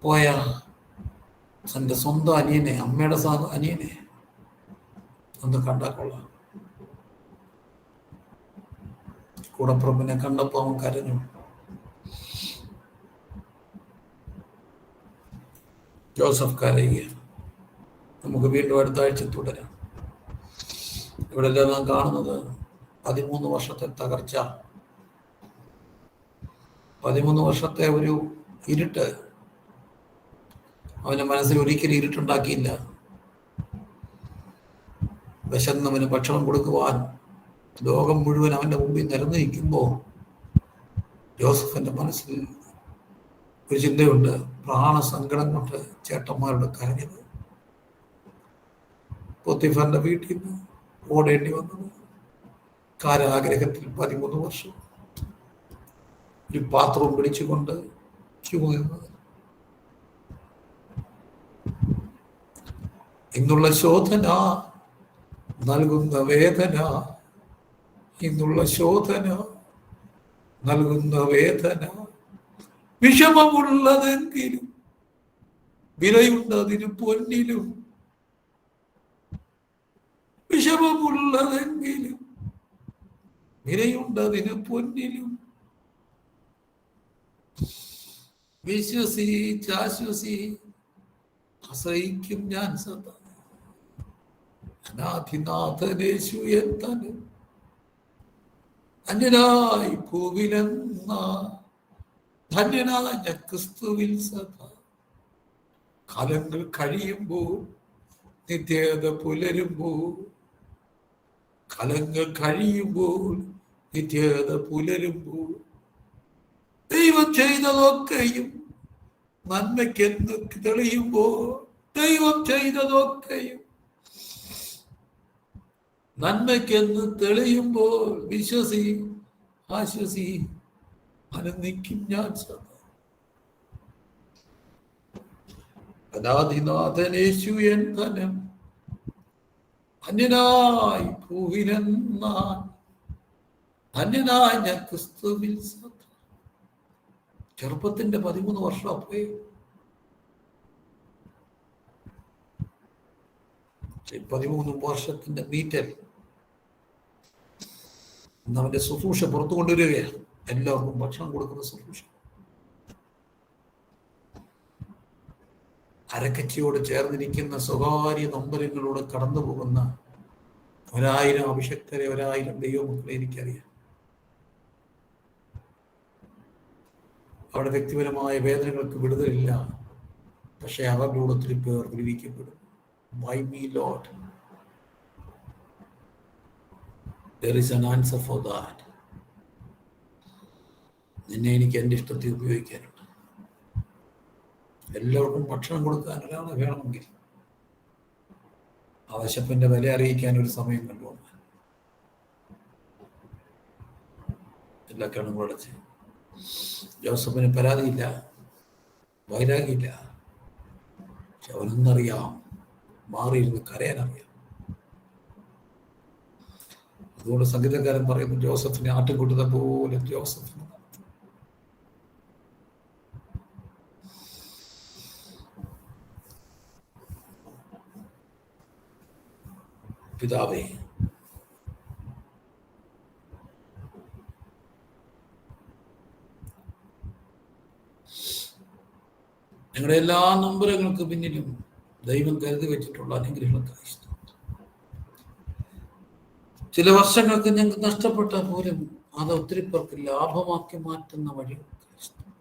പോയ തൻ്റെ സ്വന്തം അനിയനെ, അമ്മയുടെ അനിയനെ ഒന്ന് കണ്ടാൽ കൊള്ളാം. കൂടപ്പുറപ്പിനെ കണ്ടപ്പോൾ അവൻ കരഞ്ഞു. ജോസഫ് കരയുക. നമുക്ക് വീണ്ടും അടുത്ത ആഴ്ച തുടരാം. ഇവിടെ നാം കാണുന്നത് 13 വർഷത്തെ തകർച്ച, 13 വർഷത്തെ ഒരു ഇരുട്ട്. അവന്റെ മനസ്സിൽ ഒരിക്കലും ഇരുട്ടുണ്ടാക്കിയില്ല. വിശന്നവന് ഭക്ഷണം കൊടുക്കുവാൻ ലോകം മുഴുവൻ അവന്റെ മുമ്പിൽ നിരന്നു നിൽക്കുമ്പോൾ ജോസഫിന്റെ മനസ്സിൽ ഒരു ചിന്തയുണ്ട്. പ്രാണസങ്കടം കൊണ്ട് ചേട്ടന്മാരോട് കരഞ്ഞത്. പോത്തിഫറിന്റെ വീട്ടിൽ നിന്ന് ഓടേണ്ടി വന്നത്. കാരാഗ്രഹത്തിൽ 13 വർഷം ഒരു പാത്രവും പിടിച്ചുകൊണ്ട് ചുമന്നത്. ഇന്നുള്ള ശോധന നൽകുന്ന വേദന, ഇന്നുള്ള ശോധന നൽകുന്ന വേദന, വിഷമമുള്ളതെങ്കിലും വിലയുണ്ടതിന് പൊന്നിലും, വിഷമമുള്ളതെങ്കിലും വിലയുണ്ടതിന് പൊന്നിലും. വിശ്വസിച്ചാശ്വസി ആശ്രയിക്കും ഞാൻ സദാ. അനാഥിനാഥനേശു എന്തന് അന്യനായി ഭൂവിലെന്ന ധന്യനായ ക്രിസ്തുവിൽ സദാ. കാലങ്ങൾ കഴിയുമ്പോൾ നിത്യത പുലരുമ്പോൾ, കാലങ്ങൾ കഴിയുമ്പോൾ നിത്യത പുലരുമ്പോൾ, ദൈവം ചെയ്തതൊക്കെയും നന്മയ്ക്കെന്ന് തെളിയുമ്പോൾ, ദൈവം ചെയ്തതൊക്കെയും നന്മയ്ക്കെന്ന് തെളിയുമ്പോൾ, വിശ്വസി ആശ്വസി ആനന്ദിക്കും ഞാൻ സദാ. അനാദിനാഥനേശു എൻ ധനം അന്യനായി ഭൂവിലെന്നാൻ ധന്യനായി ഞാൻ ക്രിസ്തുവിൽ സദാ. ചെറുപ്പത്തിന്റെ 13 വർഷം പോയി. 13 വർഷത്തിന്റെ മീറ്റൽ അവന്റെ ശുശ്രൂഷ പുറത്തു കൊണ്ടുവരികയാണ്. എല്ലാവർക്കും ഭക്ഷണം കൊടുക്കുന്ന ശുശ്രൂഷ. അരക്കച്ചയോട് ചേർന്നിരിക്കുന്ന സ്വകാര്യ നൊമ്പരങ്ങളോട് കടന്നു പോകുന്ന 1000 അഭിഷക്തരെ, 1000 ദൈവമക്കളെ എനിക്കറിയാം. അവരുടെ വ്യക്തിപരമായ വേദനകൾക്ക് വിടുതലില്ല. പക്ഷെ അവരിലൂടെ ഒത്തിരി പേർ വിടുവിക്കപ്പെടും. Why me, Lord? There is an answer for that. നിന്നെ എനിക്ക് എൻ്റെ ഇഷ്ടത്തിൽ ഉപയോഗിക്കാനുണ്ട്. എല്ലാവർക്കും ഭക്ഷണം കൊടുക്കാൻ ഒരാളെ വേണമെങ്കിൽ ആ വിശപ്പിന്റെ വില അറിയിക്കാൻ ഒരു സമയം കണ്ടുപോകാൻ എല്ലാ കണ്ണുകളടച്ച്. ജോസഫിന് പരാതിയില്ല, വൈരാഗിയില്ല. പക്ഷെ അവനൊന്നറിയാം, മാറിയിരുന്ന് കരയാനറിയാം. അതുകൊണ്ട് സംഗീതക്കാരൻ പറയുന്നു, ജോസഫിനെ ആട്ടിൻകൂട്ടുന്ന പോലെ ജോസഫിന്. പിതാവേ, ഞങ്ങളുടെ എല്ലാ നൊമ്പരങ്ങൾക്ക് പിന്നിലും ദൈവം കരുതി വെച്ചിട്ടുള്ള അനുഗ്രഹങ്ങൾക്കായി സ്തോത്രം. ചില വർഷങ്ങൾക്ക് ഞങ്ങൾക്ക് നഷ്ടപ്പെട്ട പോലും അത് ഒത്തിരി പേർക്ക് ലാഭമാക്കി മാറ്റുന്ന വഴികൾക്കായി സ്തോത്രം.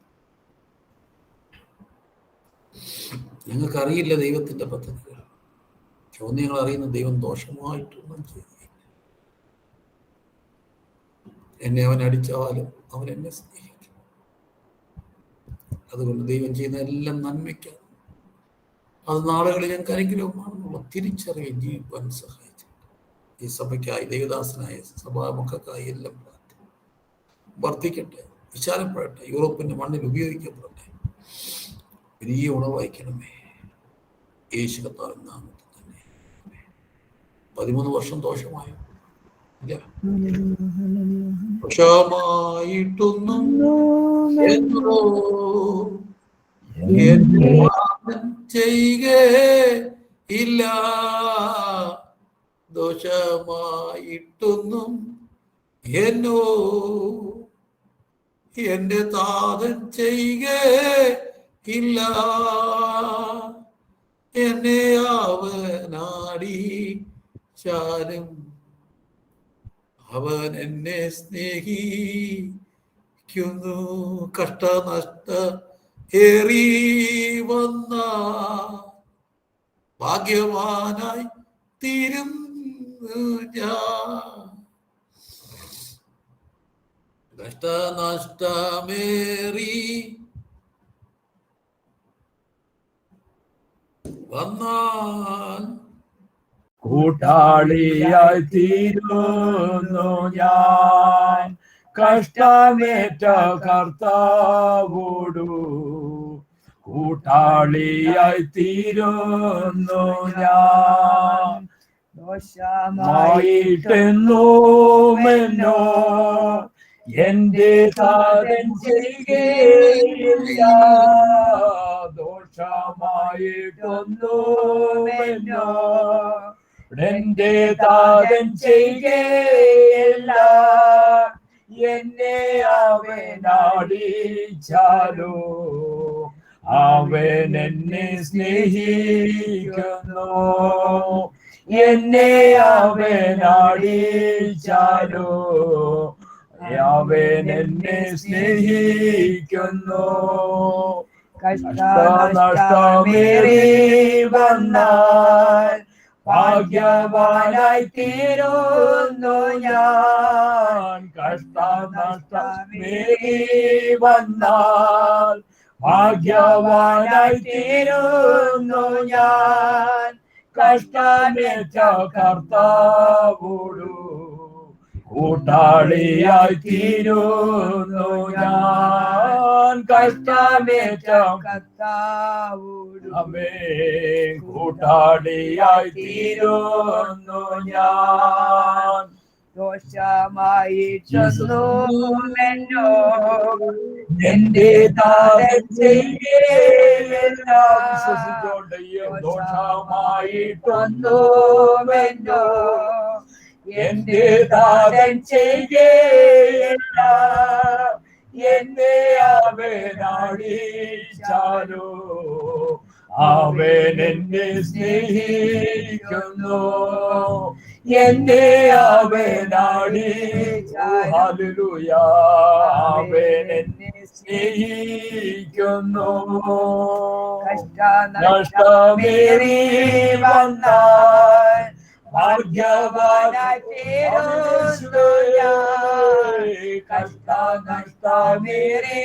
ഞങ്ങൾക്കറിയില്ല ദൈവത്തിന്റെ പദ്ധതികൾ. ചോദ്യങ്ങൾ അറിയുന്ന ദൈവം ദോഷമായിട്ടൊന്നും ചെയ്യില്ല. എന്നെ അവൻ അടിച്ചാലും അവൻ എന്നെ സ്നേഹിക്കും. അതുകൊണ്ട് ദൈവം ചെയ്യുന്ന എല്ലാം നന്മയ്ക്കാണ്. അത് നാളുകളിൽ ഞങ്ങൾക്ക് അനുഗ്രഹമാണെന്നുള്ള തിരിച്ചറിയുകയും ജീവിക്കാൻ സഹായിച്ചു. ഈ സഭയ്ക്കായി, ദൈവദാസനായ സഭാമക്കൾക്കായി എല്ലാം പ്രാർത്ഥന വർദ്ധിക്കട്ടെ, വിശാലപ്പെടട്ടെ, യൂറോപ്പിന്റെ മണ്ണിൽ ഉപയോഗിക്കപ്പെടട്ടെ. വലിയ ഉണവായിക്കണമേ യേശു കർത്താവിൻ നാമത്തിൽ തന്നെ. 13 വർഷം ദോഷമായോ? ഇല്ല. ദോഷമായിട്ടൊന്നും ചെയ്യുകയില്ല, ദോഷമായിട്ടൊന്നും എന്റെ താതൻ ചെയ്യുകയില്ല. എന്നെ അവനാടിച്ചാലും അവൻ എന്നെ സ്നേഹിക്കുന്നു. കഷ്ടനഷ്ട ഏറി വന്ന ഭാഗ്യവാനായി തീരുന്നു ഞാൻ. കഷ്ടനഷ്ടമേറി വന്നാൽ കൂട്ടാളിയായി തീരുന്നു ഞാൻ. കഷ്ടമേറ്റ കർത്താവോടു കൂട്ടാളിയായി തീരുന്നു ഞാൻ. ദോഷമായിട്ടെന്നുമെന്നോ എന്റെ താതൻ ചെയ്യുകയില്ല, ദോഷമായിട്ടൊന്നുമെന്നോ എന്റെ താതൻ ചെയ്യുകയില്ല. എന്നെ അവൻ അടിച്ചാലോ അവൻ എന്നെ സ്നേഹിക്കുന്നു. എന്നെ അവൻ അടിച്ചാലോ അവൻ എന്നെ സ്നേഹിക്കുന്നു. കഷ്ടനഷ്ടമേറി വന്നാൽ ഭാഗ്യവാനായി തീരുന്നു ഞാൻ. കഷ്ടനഷ്ടമേറി വന്നാൽ ഭാഗ്യവാനായി തീരുന്നു ഞാൻ. കഷ്ടമേറ്റ കർത്താവോടു കൂട്ടാളിയായി തീരുന്നു ഞാൻ. കഷ്ടമേറ്റ കർത്താവോടു കൂട്ടാളിയായി തീരുന്നു ഞാൻ. ദോഷമായിട്ടൊന്നുമെന്നോ എന്റെ താതൻ ചെയ്യുകയില്ല. വിശ്വസിച്ചോണ്ട് ദോഷമായിട്ടൊന്നുമെന്നോ എന്റെ താതൻ ചെയ്യുകയില്ല. എന്നെ അവൻ അടിച്ചാലോ അവൻ എന്നെ സ്നേഹിക്കുന്നു. എന്നെ അവൻ അടിച്ചാലോ ഹല്ലേലൂയ അവൻ എന്നെ സ്നേഹിക്കുന്നു. നഷ്ടമേറി വന്നാൽ ഭാഗ്യവാനായി തീരുന്നു ഞാൻ. കഷ്ടനഷ്ടമേറി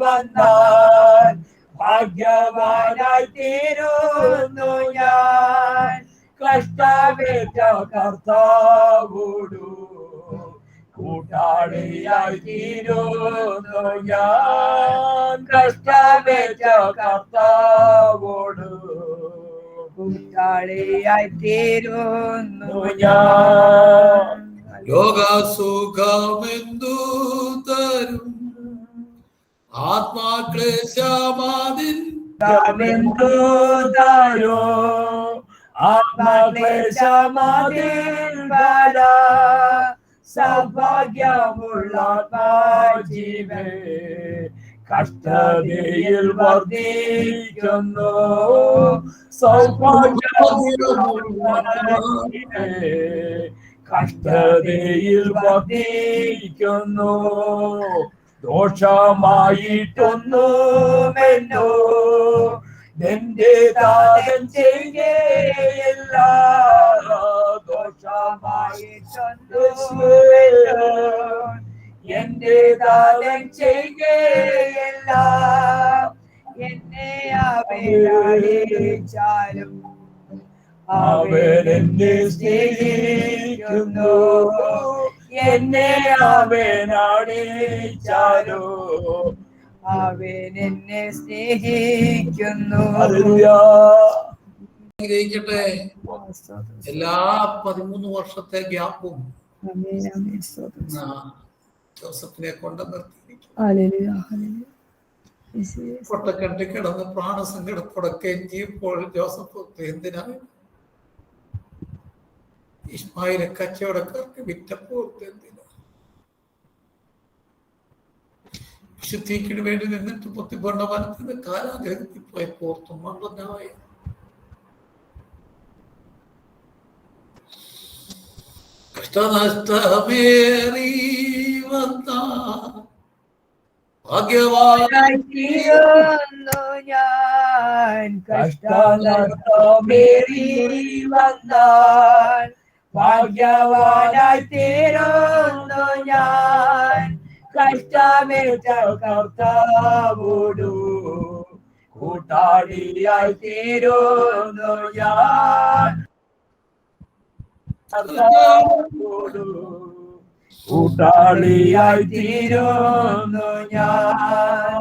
വന്നാൽ ഭാഗ്യവാനായി തീരുന്നു ഞാൻ. കഷ്ടമേറ്റ കർത്താവോടു കൂട്ടാളിയായി തീരുന്നു ഞാൻ. കഷ്ടമേറ്റ കർത്താവോടു കൂട്ടാളിയായി തീരുന്നു ഞാൻ. ലോകസുഖമെന്തു തരും ആത്മാക്ലേശമാതിൻ ോ ആത്മക്ലേശമാതിൻ ബല സൗഭാഗ്യമുള്ള ജീവേ കഷ്ടതയിൽ വർദ്ധിക്കുന്നു. സൗഭാഗ്യമുള്ള കഷ്ടതയിൽ വർദ്ധിക്കുന്നു. ദോഷമായിട്ടൊന്നുമെന്നോ എന്റെ താതൻ ചെയ്യുകയില്ല. ദോഷമായിട്ടൊന്നുമെന്നോ എന്റെ താതൻ ചെയ്യുകയില്ല. എന്നെ അവരാലും അവൻ എന്നെ സ്നേഹിക്കുന്നു. എന്നെ അവൻ അടിച്ചാലോ അവൻ എന്നെ സ്നേഹിക്കുന്നു. ഗ്രഹിക്കട്ടെ. എല്ലാ 13 വർഷത്തെ ഗ്യാപ്പും ജോസഫിനെ കൊണ്ട് നിർത്തിയിരിക്കും. പൊട്ടക്കെട്ടി കിടന്ന് പ്രാണസങ്കടത്തോടെ കെഞ്ചിയപ്പോൾ ജോസഫ് എന്തിനാണ് ഇസ്മായിലെ കച്ചവടക്കാർക്ക് വിറ്റപ്പോൾ എന്തിനാ വിശുദ്ധിക്ക് വേണ്ടി നിന്നിട്ട് പൊത്തിക്കൊണ്ട വനത്തിന് കാലാഗ്രഹത്തിൽ പോയി പോർത്തും മണ്ടനായ കഷ്ടനഷ്ടമേറി വന്ന ഭാഗ്യവാനായി തീരുന്നു ഞാൻ. കഷ്ടനഷ്ടമേറി വന്നാൽ ഭാഗ്യവാനായി തീരുന്നു ഞാൻ. കഷ്ടമേറ്റ കർത്താവോടു കൂട്ടാളിയായി തീരുന്നു ഞാൻ. കർത്താവോടു കൂട്ടാളിയായി തീരുന്നു ഞാൻ.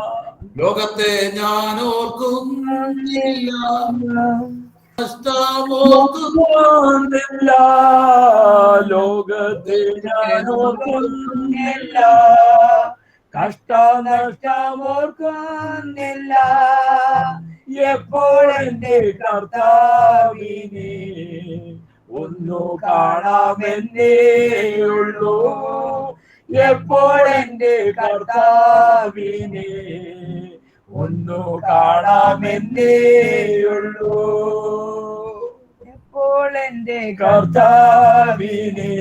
ലോകത്തെ ഞാൻ ഓർക്കുന്നില്ല, ഓർക്കുന്നില്ല, ലോകത്തെ ഞാൻ ഓർക്കുന്നില്ല, കഷ്ടനഷ്ടം ഓർക്കുന്നില്ല. എപ്പോൾ എന്റെ കർത്താവിനെ ഒന്നു കാണാമെന്നേയുള്ളൂ എപ്പോഴെന്റെ കർത്താവിനെ ഒന്നു കാണാമെന്നേയുള്ളൂ എപ്പോൾ എന്റെ കർത്താവിനെ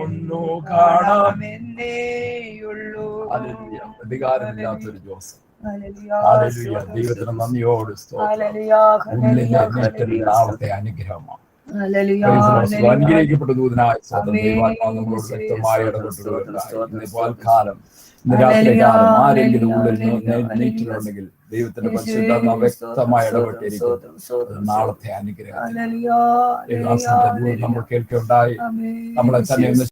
ഒന്നു കാണാമെന്നേയുള്ളൂ. ഹല്ലേലൂയ. അധികാരമില്ലാത്തൊരു ജോസഫ്. ഹല്ലേലൂയ. ഹല്ലേലൂയ. ദൈവത്തിന് നന്ദിയോട് സ്തോത്രം. ഹല്ലേലൂയ. ഉള്ളിലെ ഹല്ലേലൂയ. നീറ്റൽ നാളത്തെ അനുഗ്രഹമാണ്. Hallelujah. Praise the Lord. Hallelujah. അനുഗ്രഹിക്കപ്പെട്ട ദൂതനായ സ്വന്തം ആമേൻ. ദൈവാത്മാവ് നമ്മളോട് വ്യക്തമായി ഇടപെട്ടിട്ടുണ്ടായി. ഇന്ന് പകൽക്കാലം ഇന്ന് ഹല്ലേലൂയ. രാത്രികാലം ആരെങ്കിലും ഹല്ലേലൂയ. ഉള്ളിൽ നീറ്റിലുണ്ടെങ്കിൽ ദൈവത്തിന്റെ പരിശുദ്ധാത്മ വ്യക്തമായി ഇടപെട്ടിരിക്കും. അത് നാളത്തെ അനുഗ്രഹം ഹല്ലേലൂയ. ദൈവദാസന്റെ ദൂത് നമ്മൾ കേൾക്കുകയുണ്ടായി. ആമേൻ. നമ്മളെ തന്നെ ഒന്ന്